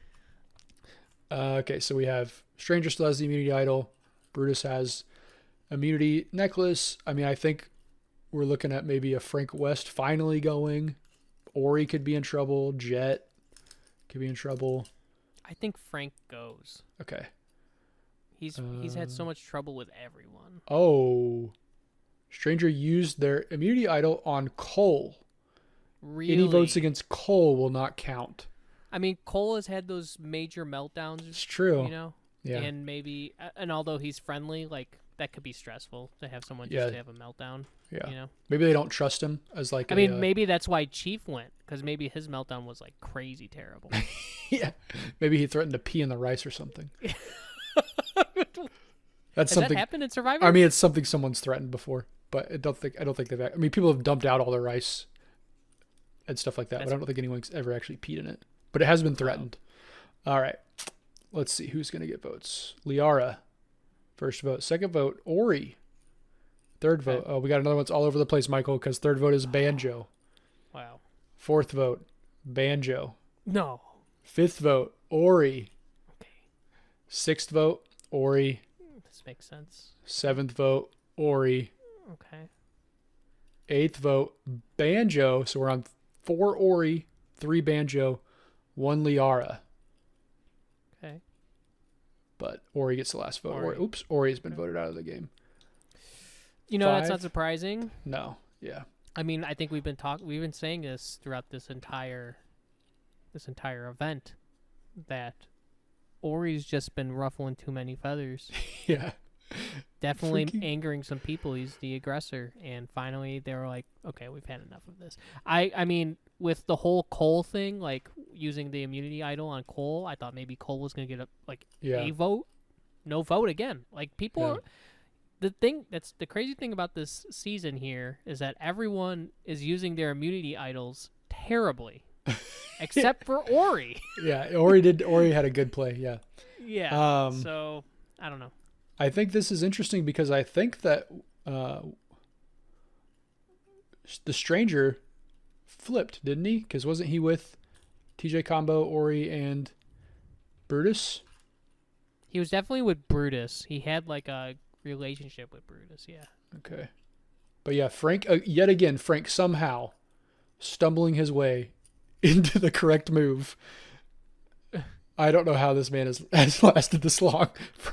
Okay. So we have Stranger still has the immunity idol. Brutus has immunity necklace. I mean, I think we're looking at maybe a Frank West finally going. Ori could be in trouble. Jet could be in trouble. I think Frank goes. Okay. He's had so much trouble with everyone. Oh. Stranger used their immunity idol on Cole. Really? Any votes against Cole will not count. I mean, Cole has had those major meltdowns. It's true. You know? Yeah. And although he's friendly, like, that could be stressful to have someone just to have a meltdown. Yeah. You know? Maybe they don't trust him as like maybe that's why Chief went, because maybe his meltdown was like crazy terrible. Yeah. Maybe he threatened to pee in the rice or something. Has that happened in Survivor? I mean, it's something someone's threatened before, but I don't think they've. I mean, people have dumped out all their rice and stuff like that, but I don't think anyone's ever actually peed in it. But it has been threatened. All right. Let's see who's going to get votes. Liara, first vote. Second vote, Ori. Third vote. Oh, we got another one's all over the place, Michael, because third vote is Banjo. Wow. Fourth vote, Banjo. No. Fifth vote, Ori. Okay. Sixth vote, Ori. This makes sense. Seventh vote, Ori. Okay. Eighth vote, Banjo. So we're on 4 Ori, 3 Banjo, 1 Liara. Okay. But Ori gets the last vote. Ori has been voted out of the game. You know, 5. That's not surprising. No. Yeah. I mean, I think we've been saying this throughout this entire event, that Ori's just been ruffling too many feathers. Yeah. Definitely Freaky. angering some people. He's the aggressor, and finally they were like, "Okay, we've had enough of this." I mean, with the whole Cole thing, like using the immunity idol on Cole, I thought maybe Cole was gonna get a vote. No vote again. Like people Yeah. are. That's the crazy thing about this season here is that everyone is using their immunity idols terribly, except for Ori. Yeah, Ori had a good play. Yeah. Yeah. So I don't know. I think this is interesting because I think that the stranger flipped, didn't he? Because wasn't he with TJ Combo, Ori, and Brutus? He was definitely with Brutus. He had like a relationship with Brutus. Yeah. Okay. But yeah, Frank, yet again, Frank somehow stumbling his way into the correct move. I don't know how this man has lasted this long.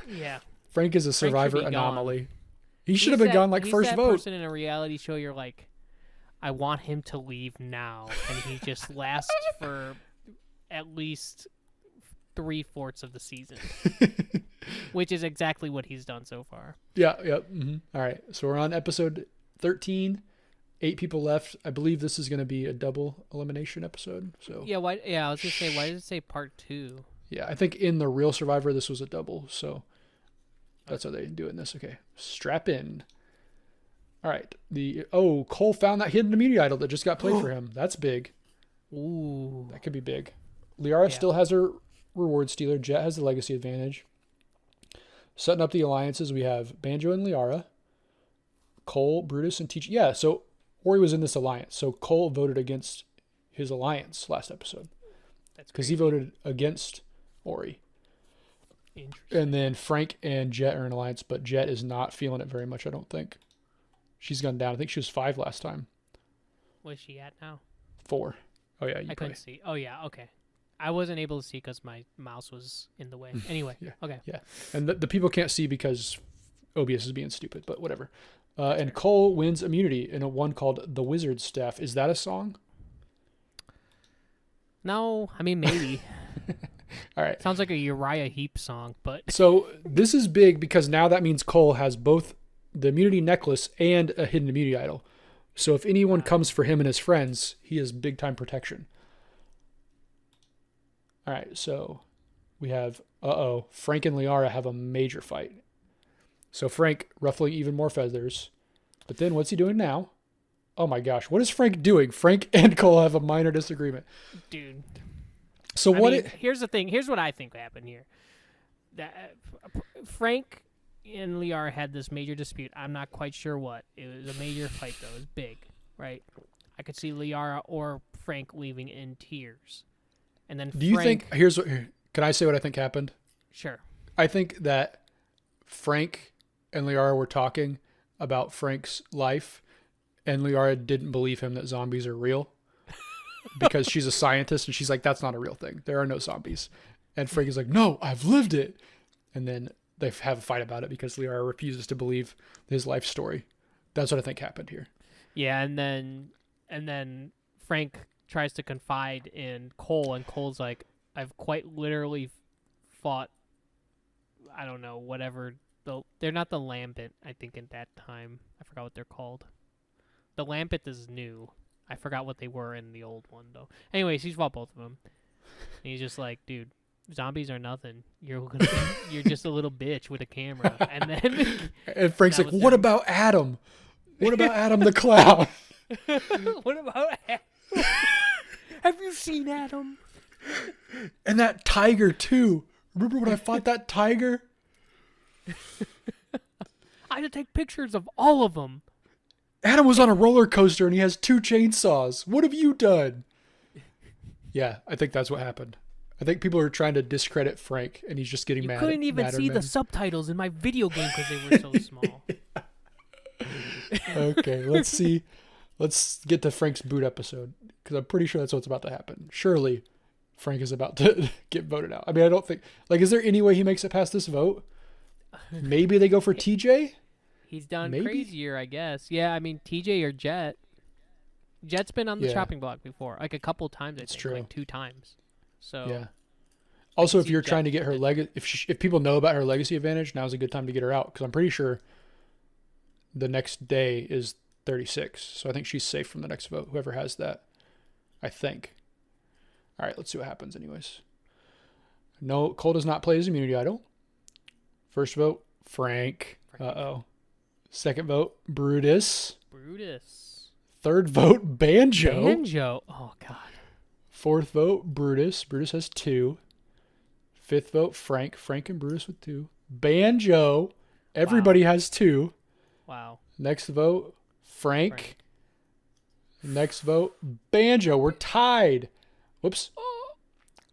Yeah. Frank is a survivor be anomaly. gone. He should have been gone like he's first that vote. person in a reality show. You're like, I want him to leave now, and he just lasts for at least 3/4 of the season, which is exactly what he's done so far. Yeah. Mm-hmm. All right. So we're on episode 13. 8 people left. I believe this is going to be a double elimination episode. So Yeah. Why? Yeah. I was gonna say, why did it say part 2? yeah, I think in the real Survivor this was a double. So that's how they're doing this. Okay, strap in. All right. Cole found that hidden immunity idol that just got played for him. That's big. Ooh. That could be big. Liara Yeah. still has her reward stealer. Jet has the legacy advantage. Setting up the alliances, we have Banjo and Liara, Cole, Brutus, and TJ. Yeah, so Ori was in this alliance. So Cole voted against his alliance last episode That's because he voted against Ori. interesting. And then Frank and Jet are in alliance, but Jet is not feeling it very much, I don't think. She's gone down. I think she was 5 last time. Where's she at now? 4. Oh, yeah. I couldn't see. Oh yeah. Okay. I wasn't able to see because my mouse was in the way. Anyway. Yeah. Okay. Yeah. And the people can't see because OBS is being stupid, but whatever. And Cole wins immunity in a one called The Wizard's Staff. Is that a song? No, I mean maybe. All right. Sounds like a Uriah Heep song, but So this is big because now that means Cole has both the immunity necklace and a hidden immunity idol. So if anyone comes for him and his friends, he has big time protection. All right, so we have, Frank and Liara have a major fight. So Frank ruffling even more feathers. But then what's he doing now? Oh my gosh, what is Frank doing? Frank and Cole have a minor disagreement. dude. So Here's the thing. Here's what I think happened here. Frank and Liara had this major dispute. I'm not quite sure what. It was a major fight, though. It was big, right? I could see Liara or Frank leaving in tears. And then do you think, can I say what I think happened? Sure. I think that Frank and Liara were talking about Frank's life, and Liara didn't believe him that zombies are real because she's a scientist, and she's like, that's not a real thing. There are no zombies. And Frank is like, no, I've lived it. And then they have a fight about it because Liara refuses to believe his life story. That's what I think happened here. Yeah, and then Frank tries to confide in Cole, and Cole's like, I've quite literally fought, I don't know, whatever. They're not the Lambent, I think, at that time. I forgot what they're called. The Lambent is new. I forgot what they were in the old one, though. Anyways, he's fought both of them. And he's just like, dude, zombies are nothing. You're just a little bitch with a camera. And then and Frank's like, what about Adam? What about Adam the clown? what about Adam? Have you seen Adam? And that tiger too. Remember when I fought that tiger? I had to take pictures of all of them. Adam was on a roller coaster and he has 2 chainsaws. What have you done? Yeah, I think that's what happened. I think people are trying to discredit Frank, and he's just getting mad. You couldn't even see the subtitles in my video game because they were so small. Okay, let's see. Let's get to Frank's boot episode, because I'm pretty sure that's what's about to happen. Surely Frank is about to get voted out. I mean, I don't think... is there any way he makes it past this vote? Maybe they go for TJ? He's done crazier, I guess. Yeah, I mean, TJ or Jet. Jet's been on the chopping block before, like a couple times, I think. True. Like 2 times. So yeah, Also, if see you're Jet trying to get her flipping. if people know about her legacy advantage, now's a good time to get her out because I'm pretty sure the next day is 36. So I think she's safe from the next vote. Whoever has that, I think. All right, let's see what happens. Anyways, no, Cole does not play his immunity idol. First vote, Frank. Uh-oh. Second vote, Brutus. Third vote, Banjo. Oh God. Fourth vote, Brutus. Brutus has 2. Fifth vote, Frank. Frank and Brutus with 2. Banjo. Everybody has 2. Wow. Next vote, Frank. Next vote, Banjo. We're tied. Whoops.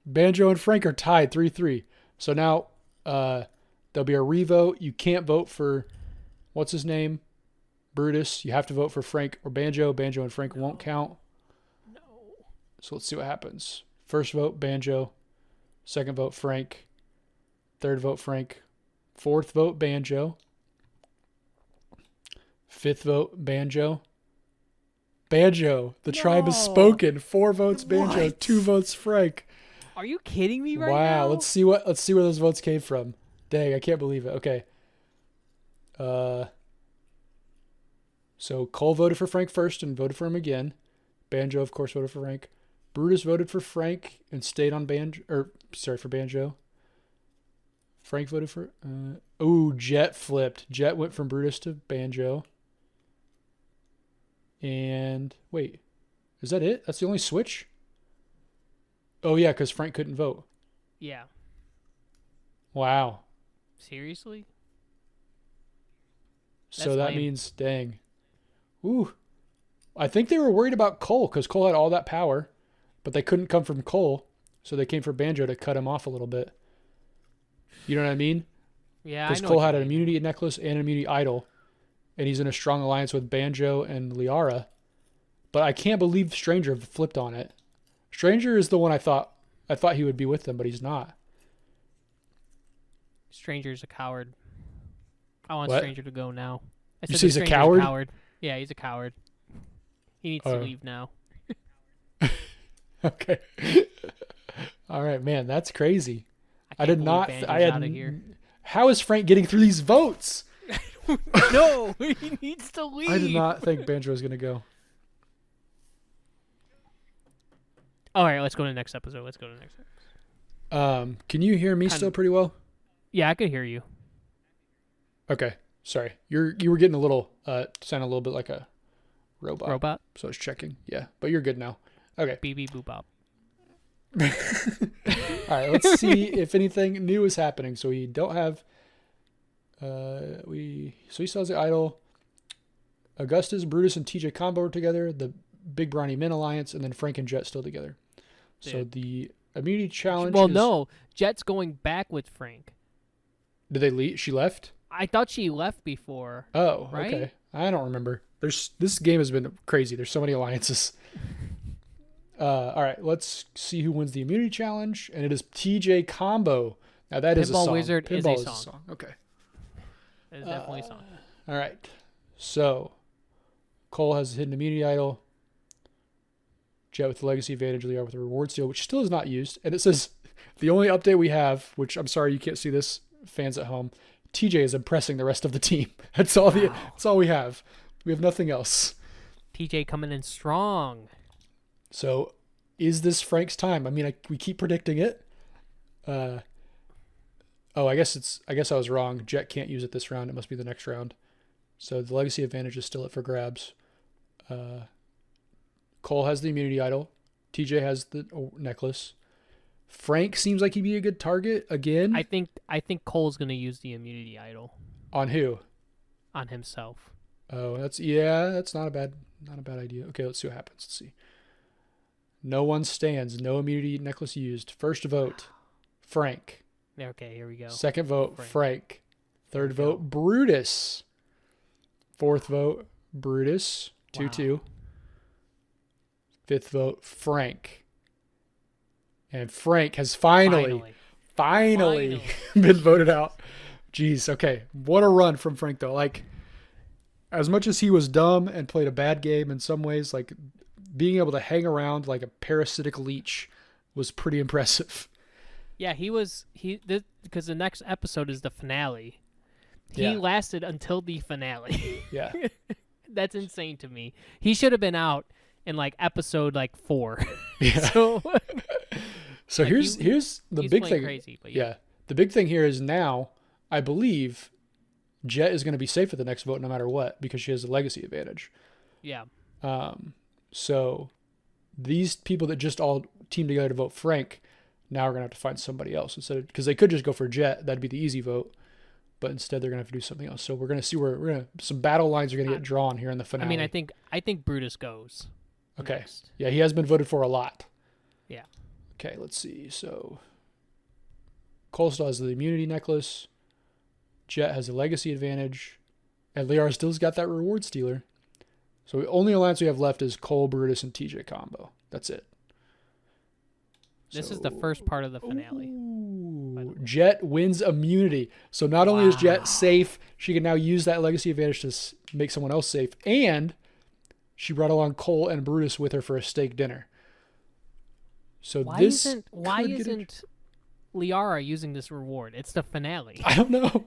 Banjo and Frank are tied 3-3. So now there'll be a revote. You can't vote for, what's his name? Brutus. You have to vote for Frank or Banjo. Banjo and Frank won't count. No. So let's see what happens. First vote, Banjo. Second vote, Frank. Third vote, Frank. Fourth vote, Banjo. Fifth vote, Banjo. Banjo. The tribe has spoken. 4 votes, Banjo. What? 2 votes, Frank. Are you kidding me right now? Wow. Let's see where those votes came from. Dang, I can't believe it. Okay. So Cole voted for Frank first and voted for him again. Banjo, of course, voted for Frank. Brutus voted for Frank and stayed on for Banjo. Frank voted for... Jet flipped. Jet went from Brutus to Banjo. And... Wait. Is that it? That's the only switch? Oh, yeah, because Frank couldn't vote. Yeah. Wow. Seriously? So that means... Dang. Ooh. I think they were worried about Cole because Cole had all that power, but they couldn't come from Cole, so they came for Banjo to cut him off a little bit. You know what I mean? Yeah, because Cole had an immunity necklace and an immunity idol, and he's in a strong alliance with Banjo and Liara. But I can't believe Stranger flipped on it. Stranger is the one I thought he would be with them, but he's not. Stranger's a coward. I want What? Stranger to go now. You say he's a coward? Yeah, he's a coward. He needs to leave now. Okay. All right, man, that's crazy. I did not. Out of here. How is Frank getting through these votes? No, he needs to leave. I did not think Banjo was going to go. All right, let's go to the next episode. Can you hear me still pretty well? Yeah, I could hear you. Okay, sorry. You were getting a little sound a little bit like a robot. So I was checking. Yeah, but you're good now. Okay. BB boop bop. All right, let's see if anything new is happening. So we don't have he still has the idol. Augustus, Brutus, and TJ combo are together. The Big Brawny Men Alliance, and then Frank and Jet still together. Dude. So the immunity challenge. Well, no, Jet's going back with Frank. Did they leave? She left? I thought she left before. Oh, right? Okay. I don't remember. This game has been crazy. There's so many alliances. All right, let's see who wins the immunity challenge, and it is TJ combo. Now that is a song. Pinball Wizard Pinball is a song. Okay. That is definitely a song. All right. So Cole has hidden immunity idol. Jet with the legacy advantage, Liara with the reward seal, which still is not used. And it says the only update we have, which I'm sorry you can't see this, fans at home, TJ is impressing the rest of the team. That's all that's all we have. We have nothing else. TJ coming in strong. So is this Frank's time? I mean, we keep predicting it. I guess I was wrong. Jet can't use it this round. It must be the next round. So the legacy advantage is still up for grabs. Cole has the immunity idol. TJ has the necklace. Frank seems like he'd be a good target again. I think Cole's gonna use the immunity idol. On who? On himself. Oh, that's not a bad idea. Okay, let's see what happens. Let's see. No one stands. No immunity necklace used. First vote, Frank. Okay, here we go. Second vote, Frank. Third vote, Brutus. Fourth vote, Brutus. 2-2. Fifth vote, Frank. And Frank has finally been voted out. Jeez, okay. What a run from Frank, though. Like, as much as he was dumb and played a bad game in some ways, like, being able to hang around like a parasitic leech was pretty impressive. Yeah, because the next episode is the finale. He Yeah. lasted until the finale. Yeah. That's insane to me. He should have been out in like episode 4. Yeah. So So like, here's the he's big playing thing. crazy, but Yeah. The big thing here is now, I believe, Jet is going to be safe at the next vote no matter what because she has a legacy advantage. Yeah. So these people that just all teamed together to vote Frank now are going to have to find somebody else instead, because they could just go for Jet. That'd be the easy vote. But instead, they're going to have to do something else. So we're going to see some battle lines are going to get drawn here in the finale. I mean, I think Brutus goes. Okay. Next. Yeah, he has been voted for a lot. Yeah. Okay, let's see. So Cole still has the immunity necklace. Jet has a legacy advantage. And Liara still's got that reward stealer. So the only alliance we have left is Cole, Brutus, and TJ combo. That's it. This is the first part of the finale. Ooh, Jet wins immunity. So not only is Jet safe, she can now use that legacy advantage to make someone else safe. And she brought along Cole and Brutus with her for a steak dinner. So why isn't Liara using this reward? It's the finale. I don't know.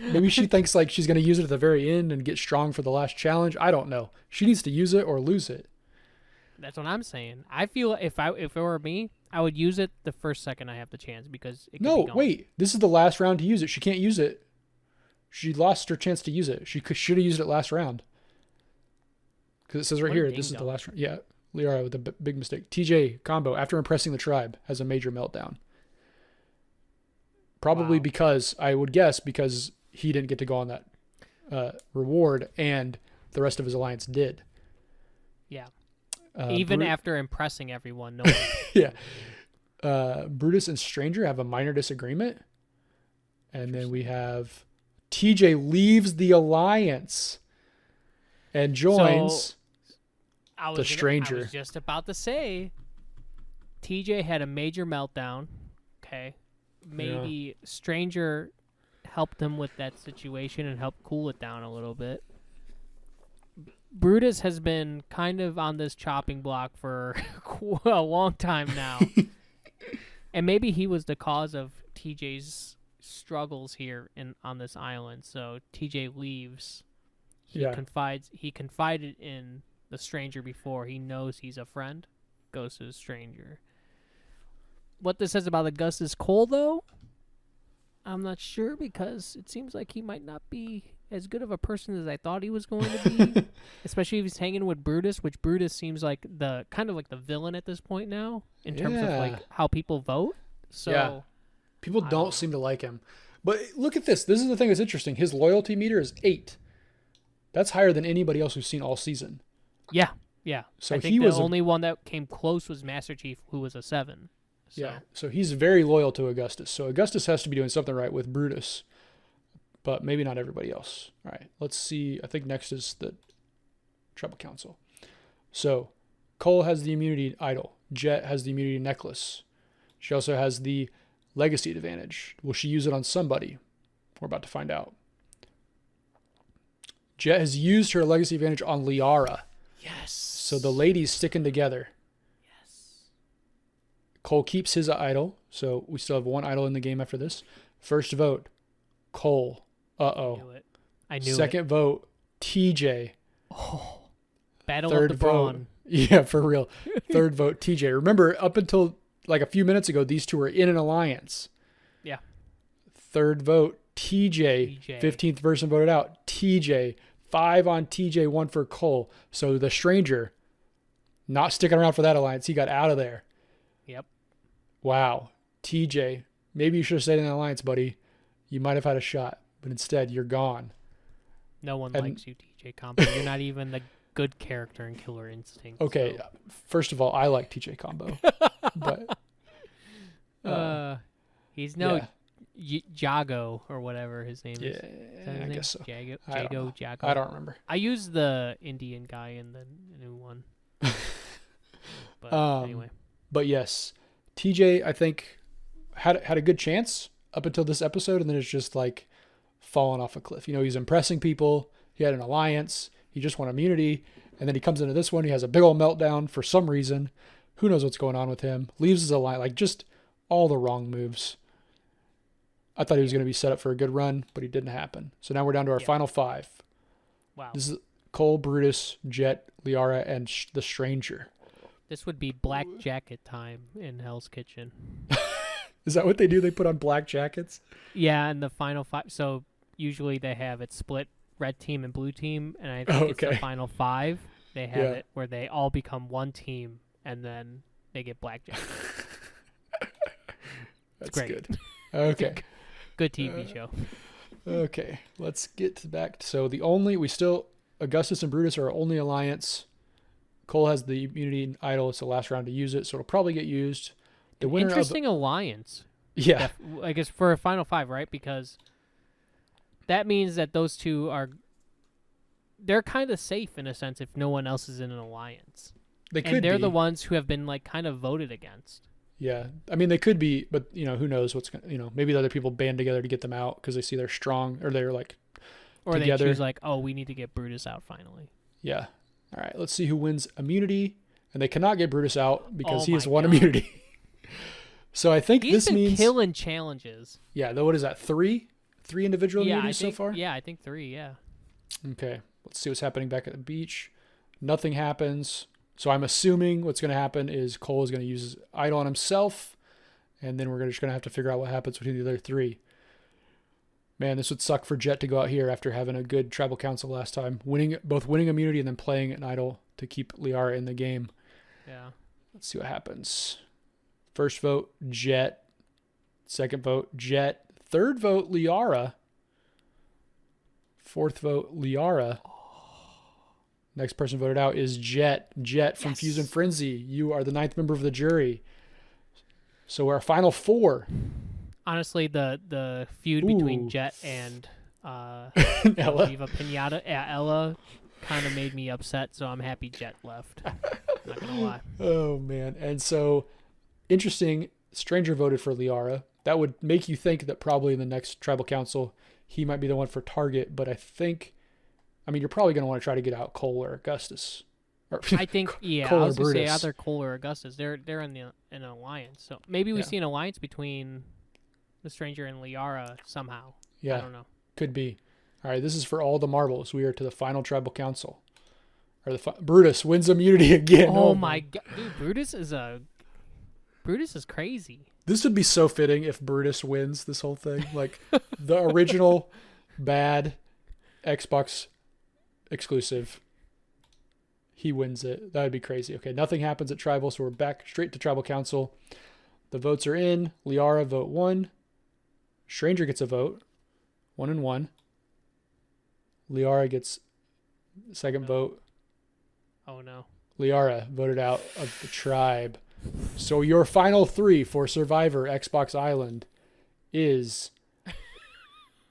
Maybe she thinks like she's going to use it at the very end and get strong for the last challenge. I don't know. She needs to use it or lose it. That's what I'm saying. I feel if it were me, I would use it the first second I have the chance because it could be gone. Wait. This is the last round to use it. She can't use it. She lost her chance to use it. She should have used it last round. Because it says right here, this is the last round. Yeah, Liara with a big mistake. TJ combo, after impressing the tribe, has a major meltdown. Probably because, I would guess, because he didn't get to go on that reward and the rest of his alliance did. Yeah. Even after impressing everyone. No one. Yeah. Brutus and Stranger have a minor disagreement. And then we have TJ leaves the alliance and joins the Stranger. I was just about to say, TJ had a major meltdown. Okay. Maybe Stranger helped him with that situation and helped cool it down a little bit. Brutus has been kind of on this chopping block for a long time now. And maybe he was the cause of TJ's struggles here on this island. So TJ leaves. He confided in the Stranger before. He knows he's a friend. Goes to the Stranger. What this says about Augustus Cole, though, I'm not sure because it seems like he might not be as good of a person as I thought he was going to be, especially if he's hanging with Brutus, which Brutus seems like the villain at this point now in terms of like how people vote. So people don't seem to like him. But look at this. This is the thing that's interesting. His loyalty meter is 8. That's higher than anybody else we've seen all season. Yeah. So I think the only one that came close was Master Chief, who was a 7. So. Yeah. So he's very loyal to Augustus. So Augustus has to be doing something right with Brutus. But maybe not everybody else. All right, let's see. I think next is the Tribal Council. So Cole has the immunity idol. Jet has the immunity necklace. She also has the legacy advantage. Will she use it on somebody? We're about to find out. Jet has used her legacy advantage on Liara. Yes. So the ladies sticking together. Yes. Cole keeps his idol. So we still have one idol in the game after this. First vote, Cole. Uh-oh. I knew it. Second vote, TJ. Oh, Battle Third of the Brawn. Yeah, for real. Third vote, TJ. Remember, up until like a few minutes ago, these two were in an alliance. Yeah. Third vote, TJ. 15th person voted out, TJ. 5 on TJ, 1 for Cole. So the Stranger, not sticking around for that alliance. He got out of there. Yep. Wow. TJ, maybe you should have stayed in the alliance, buddy. You might have had a shot. But instead, you're gone. No one likes you, TJ Combo. You're not even the good character in Killer Instinct. Okay, so. First of all, I like TJ Combo. But he's no Jago or whatever his name is. Yeah, I guess so. Jago. I don't remember. I use the Indian guy in the new one. But anyway. But yes, TJ, I think, had a good chance up until this episode, and then it's just like fallen off a cliff. You know, he's impressing people. He had an alliance. He just won immunity. And then he comes into this one. He has a big old meltdown for some reason. Who knows what's going on with him? Leaves his alliance. Like, just all the wrong moves. I thought he was going to be set up for a good run, but he didn't happen. So now we're down to our final 5. Wow. This is Cole, Brutus, Jet, Liara, and the Stranger. This would be black jacket time in Hell's Kitchen. Is that what they do? They put on black jackets? Yeah, and the final 5. So usually they have it split red team and blue team, and I think it's the final 5. They have it where they all become one team, and then they get black jackets. That's great. Good. Okay. Good TV show. Okay, let's get back. So Augustus and Brutus are our only alliance. Cole has the immunity idol. It's the last round to use it, so it'll probably get used. The winner Interesting alliance. Yeah. I guess for a final 5, right? Because that means that those two they're kind of safe in a sense if no one else is in an alliance. They're the ones who have been like kind of voted against. Yeah, I mean they could be, but who knows what's gonna, maybe the other people band together to get them out because they see they're strong or they're like or together. They choose like, oh, we need to get Brutus out finally. Yeah. All right, let's see who wins immunity, and they cannot get Brutus out because he has one God. immunity. So I think He's this means killing challenges. Yeah, what is that? 3 individual immunities so far? Yeah, I think 3. Yeah. Okay, let's see what's happening back at the beach. Nothing happens. So I'm assuming what's going to happen is Cole is going to use his idol on himself, and then we're just going to have to figure out what happens between the other 3. Man, this would suck for Jet to go out here after having a good tribal council last time, both winning immunity and then playing an idol to keep Liara in the game. Yeah. Let's see what happens. First vote, Jet. Second vote, Jet. Third vote, Liara. Fourth vote, Liara. Next person voted out is Jet. Jet from Fuse and Frenzy. You are the 9th member of the jury. So our final 4. Honestly, the feud between Jet and Ella. Viva Pinata, Ella, kind of made me upset. So I'm happy Jet left. Not gonna lie. Oh man! And so interesting. Stranger voted for Liara. That would make you think that probably in the next tribal council he might be the one for target. But I mean, you're probably going to want to try to get out Cole or Augustus. I think, Cole I was going to say Brutus. either Cole or Augustus. They're in an alliance. So maybe we see an alliance between the Stranger and Liara somehow. Yeah, I don't know. Could be. All right, this is for all the marbles. We are to the final tribal council. Brutus wins immunity again. Oh my God. Dude, Brutus is crazy. This would be so fitting if Brutus wins this whole thing. Like the original bad Xbox exclusive. He wins it. That would be crazy. Okay, nothing happens at tribal, so we're back straight to tribal council. The votes are in. Liara vote 1. Stranger gets a vote. 1 and 1. Liara gets second vote. Oh no. Liara voted out of the tribe. So your final 3 for Survivor Xbox Island is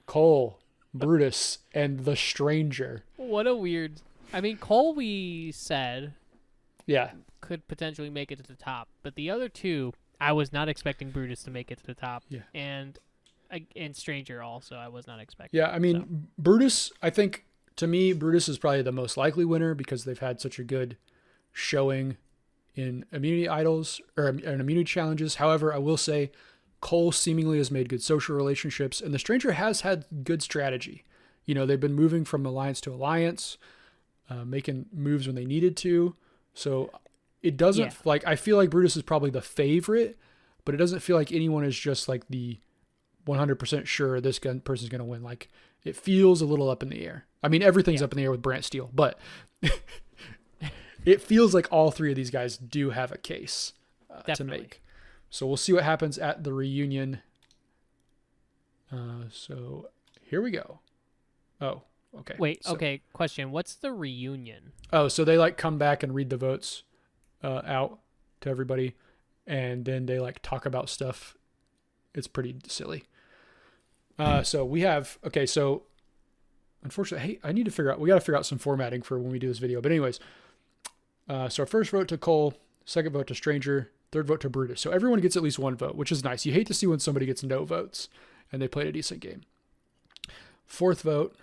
Cole, Brutus, and the Stranger. What a weird... I mean, Cole, we said, could potentially make it to the top. But the other 2, I was not expecting Brutus to make it to the top. Yeah. And Stranger also, I was not expecting. Yeah, I mean, Brutus, I think, to me, Brutus is probably the most likely winner because they've had such a good showing in immunity idols or in immunity challenges. However, I will say Cole seemingly has made good social relationships, and the Stranger has had good strategy. They've been moving from alliance to alliance, making moves when they needed to. So it doesn't I feel like Brutus is probably the favorite, but it doesn't feel like anyone is just like the 100% sure this person's going to win. Like it feels a little up in the air. I mean, everything's up in the air with Brant Steele, but it feels like all 3 of these guys do have a case to make. So we'll see what happens at the reunion. So here we go. Oh, okay. Wait, okay. Question. What's the reunion? Oh, so they come back and read the votes out to everybody, and then they talk about stuff. It's pretty silly. So we have, so unfortunately, we got to figure out some formatting for when we do this video. But anyways, so our first vote to Cole, second vote to Stranger, third vote to Brutus. So everyone gets at least 1 vote, which is nice. You hate to see when somebody gets no votes and they played a decent game. Fourth vote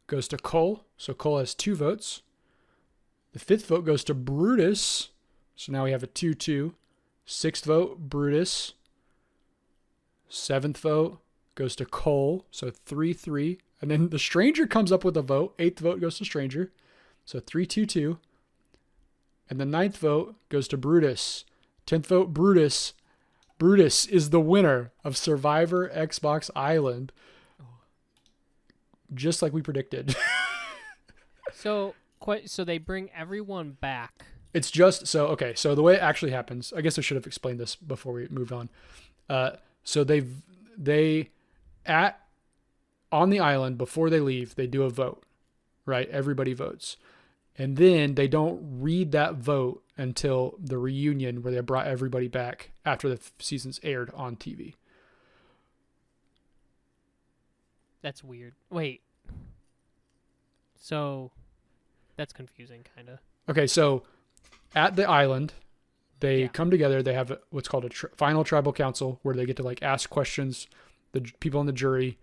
goes to Cole. So Cole has 2 votes. The 5th vote goes to Brutus. So now we have a 2-2. Sixth vote, Brutus. Seventh vote goes to Cole. So 3-3. And then the stranger comes up with a vote. Eighth vote goes to stranger. So 3-2-2. And the ninth vote goes to Brutus. 10th vote, Brutus. Brutus is the winner of Survivor Xbox Island. Just like we predicted. So they bring everyone back. It's just, so the way it actually happens, I guess I should have explained this before we moved on. So on the island, before they leave, they do a vote, right? Everybody votes. And then they don't read that vote until the reunion where they brought everybody back after the season's aired on TV. That's weird. Wait. So that's confusing, kind of. Okay, so at the island, they come together. They have what's called a final tribal council where they get to like ask questions. The people on the jury,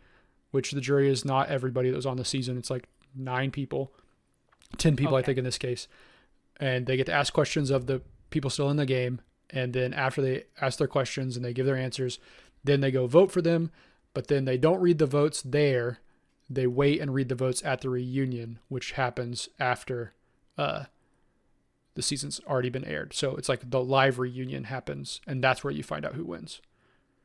which the jury is not everybody that was on the season. It's like 9 people, 10 people, I think in this case. And they get to ask questions of the people still in the game. And then after they ask their questions and they give their answers, then they go vote for them. But then they don't read the votes there. They wait and read the votes at the reunion, which happens after the season's already been aired. So it's like the live reunion happens, and that's where you find out who wins.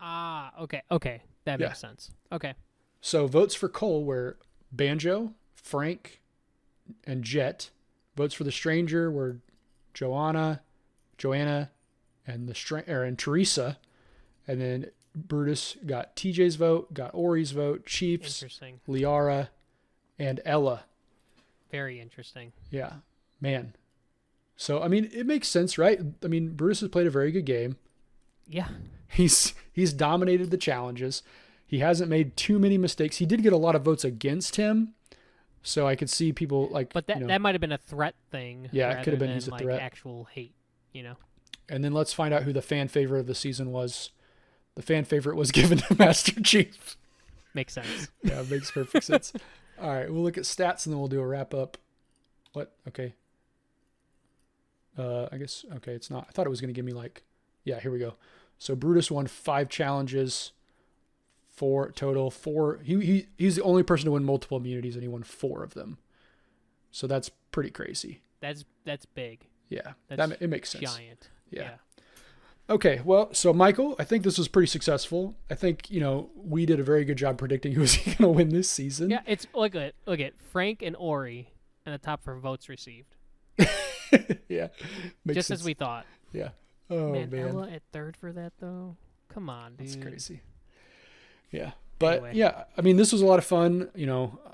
Ah, okay. That makes sense. Okay. So votes for Cole were Banjo, Frank, and Jet. Votes for the stranger were Joanna, and and Teresa. And then Brutus got TJ's vote, got Ori's vote, Chief's, Liara, and Ella. Very interesting. Yeah, man. So, I mean, it makes sense, right? I mean, Brutus has played a very good game. Yeah. He's dominated the challenges. He hasn't made too many mistakes. He did get a lot of votes against him. So I could see people like... But that might have been a threat thing. Yeah, it could have been he's a like threat. Actual hate, And then let's find out who the fan favorite of the season was. The fan favorite was given to Master Chief. Makes sense. Yeah, it makes perfect sense. All right, we'll look at stats and then we'll do a wrap up. What? Okay. I guess, okay, it's not. I thought it was going to give me like, yeah, here we go. So Brutus won 5 challenges, 4 total. 4. He's the only person to win multiple immunities, and he won 4 of them. So that's pretty crazy. That's big. Yeah, That's it makes sense. Giant. Yeah. Okay, well, so Michael, I think this was pretty successful. I think, we did a very good job predicting who was going to win this season. Yeah, it's look at Frank and Ori in the top for votes received. Yeah. Just sense. As we thought. Yeah. Oh, man. Ella at 3rd for that, though? Come on, dude. That's crazy. Yeah. But, anyway. Yeah, I mean, this was a lot of fun.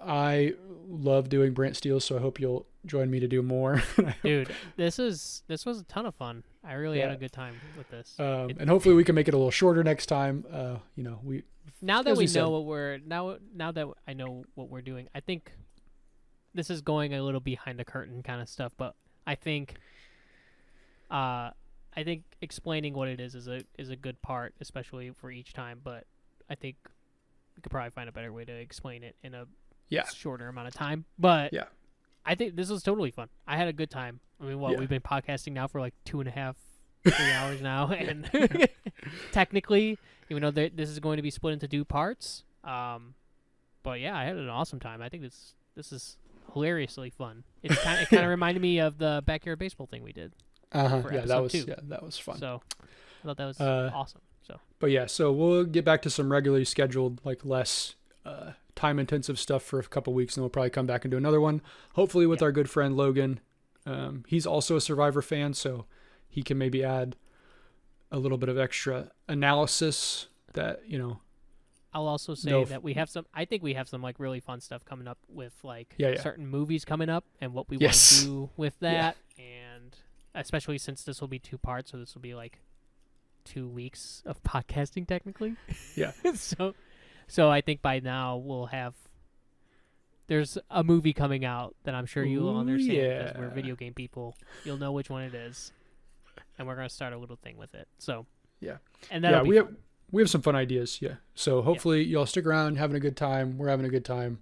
I love doing Brant Steals, so I hope you'll join me to do more. Dude, this was a ton of fun. I really had a good time with this. And hopefully we can make it a little shorter next time. Now that we know what we're now that I know what we're doing, I think this is going a little behind the curtain kind of stuff, but I think explaining what it is a good part, especially for each time. But I think we could probably find a better way to explain it in a shorter amount of time. But I think this was totally fun. I had a good time. I mean, we've been podcasting now for like 2.5, 3 hours now, and technically, even though this is going to be split into 2 parts, but yeah, I had an awesome time. I think this is hilariously fun. It kind of reminded me of the backyard baseball thing we did. Yeah, that was fun. So I thought that was awesome. So, but yeah, so we'll get back to some regularly scheduled, like less time intensive stuff for a couple weeks, and we'll probably come back and do another one. Hopefully with our good friend Logan. He's also a Survivor fan, so he can maybe add a little bit of extra analysis that I'll also say that I think we have some like really fun stuff coming up with like certain movies coming up and what we want to do with that. And especially since this will be 2 parts, so this will be like 2 weeks of podcasting technically. Yeah. So I think by now there's a movie coming out that I'm sure you'll understand because we're video game people. You'll know which one it is. And we're going to start a little thing with it. So, yeah. And that'll be fun. We have some fun ideas, So hopefully y'all stick around, having a good time. We're having a good time.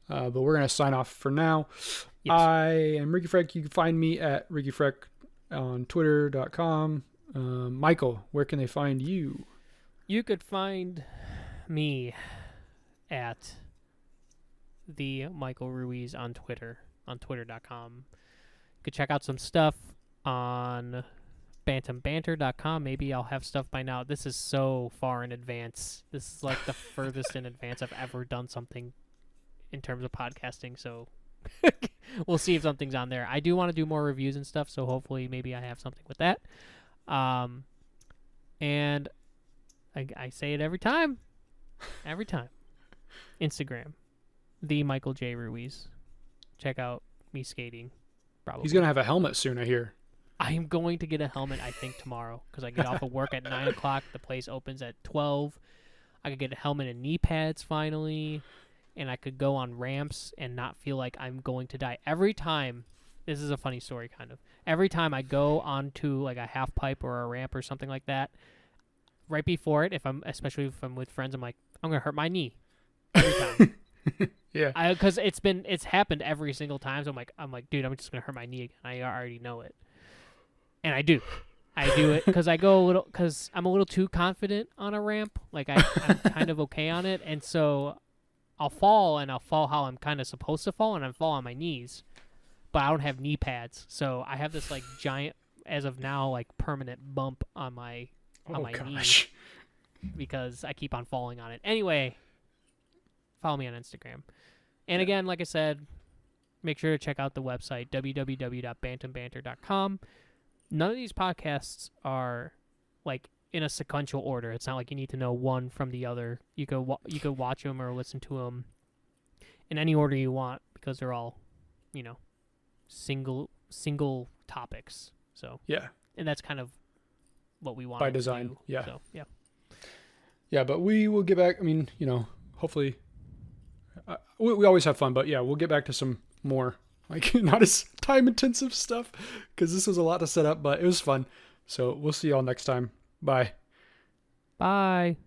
But we're going to sign off for now. Yes. I am Ricky Freck. You can find me at Ricky Freck on Twitter.com. Michael, where can they find you? You could find me at the Michael Ruiz on Twitter, on twitter.com. You could check out some stuff on bantambanter.com. Maybe I'll have stuff by now. This is so far in advance. This is like the furthest in advance I've ever done something in terms of podcasting, so we'll see if something's on there. I do want to do more reviews and stuff, so hopefully maybe I have something with that. And I say it every time. Every time. Instagram, the Michael J. Ruiz. Check out me skating. Probably. He's going to have a helmet soon, I hear. I am going to get a helmet, I think, tomorrow, because I get off of work at 9 o'clock. The place opens at 12. I could get a helmet and knee pads finally, and I could go on ramps and not feel like I'm going to die. Every time, this is a funny story, kind of. Every time I go onto like a half pipe or a ramp or something like that, right before it, especially if I'm with friends, I'm like, I'm going to hurt my knee. Every time. Yeah. Because it's happened every single time. So I'm like, dude, I'm just going to hurt my knee again. I already know it. And I do it because I'm a little too confident on a ramp. Like I'm kind of okay on it. And so I'll fall how I'm kind of supposed to fall, and I fall on my knees, but I don't have knee pads. So I have this like giant, as of now, like permanent bump on my knee because I keep on falling on it. Anyway, follow me on Instagram. And again, like I said, make sure to check out the website, www.bantambanter.com. None of these podcasts are like in a sequential order. It's not like you need to know one from the other. You could watch them or listen to them in any order you want, because they're all, single topics. So yeah, and that's kind of what we want by design. To do. Yeah. So yeah. Yeah, but we will get back. I mean, hopefully, we always have fun. But yeah, we'll get back to some more like not as time intensive stuff, because this was a lot to set up, but it was fun. So we'll see y'all next time. Bye. Bye.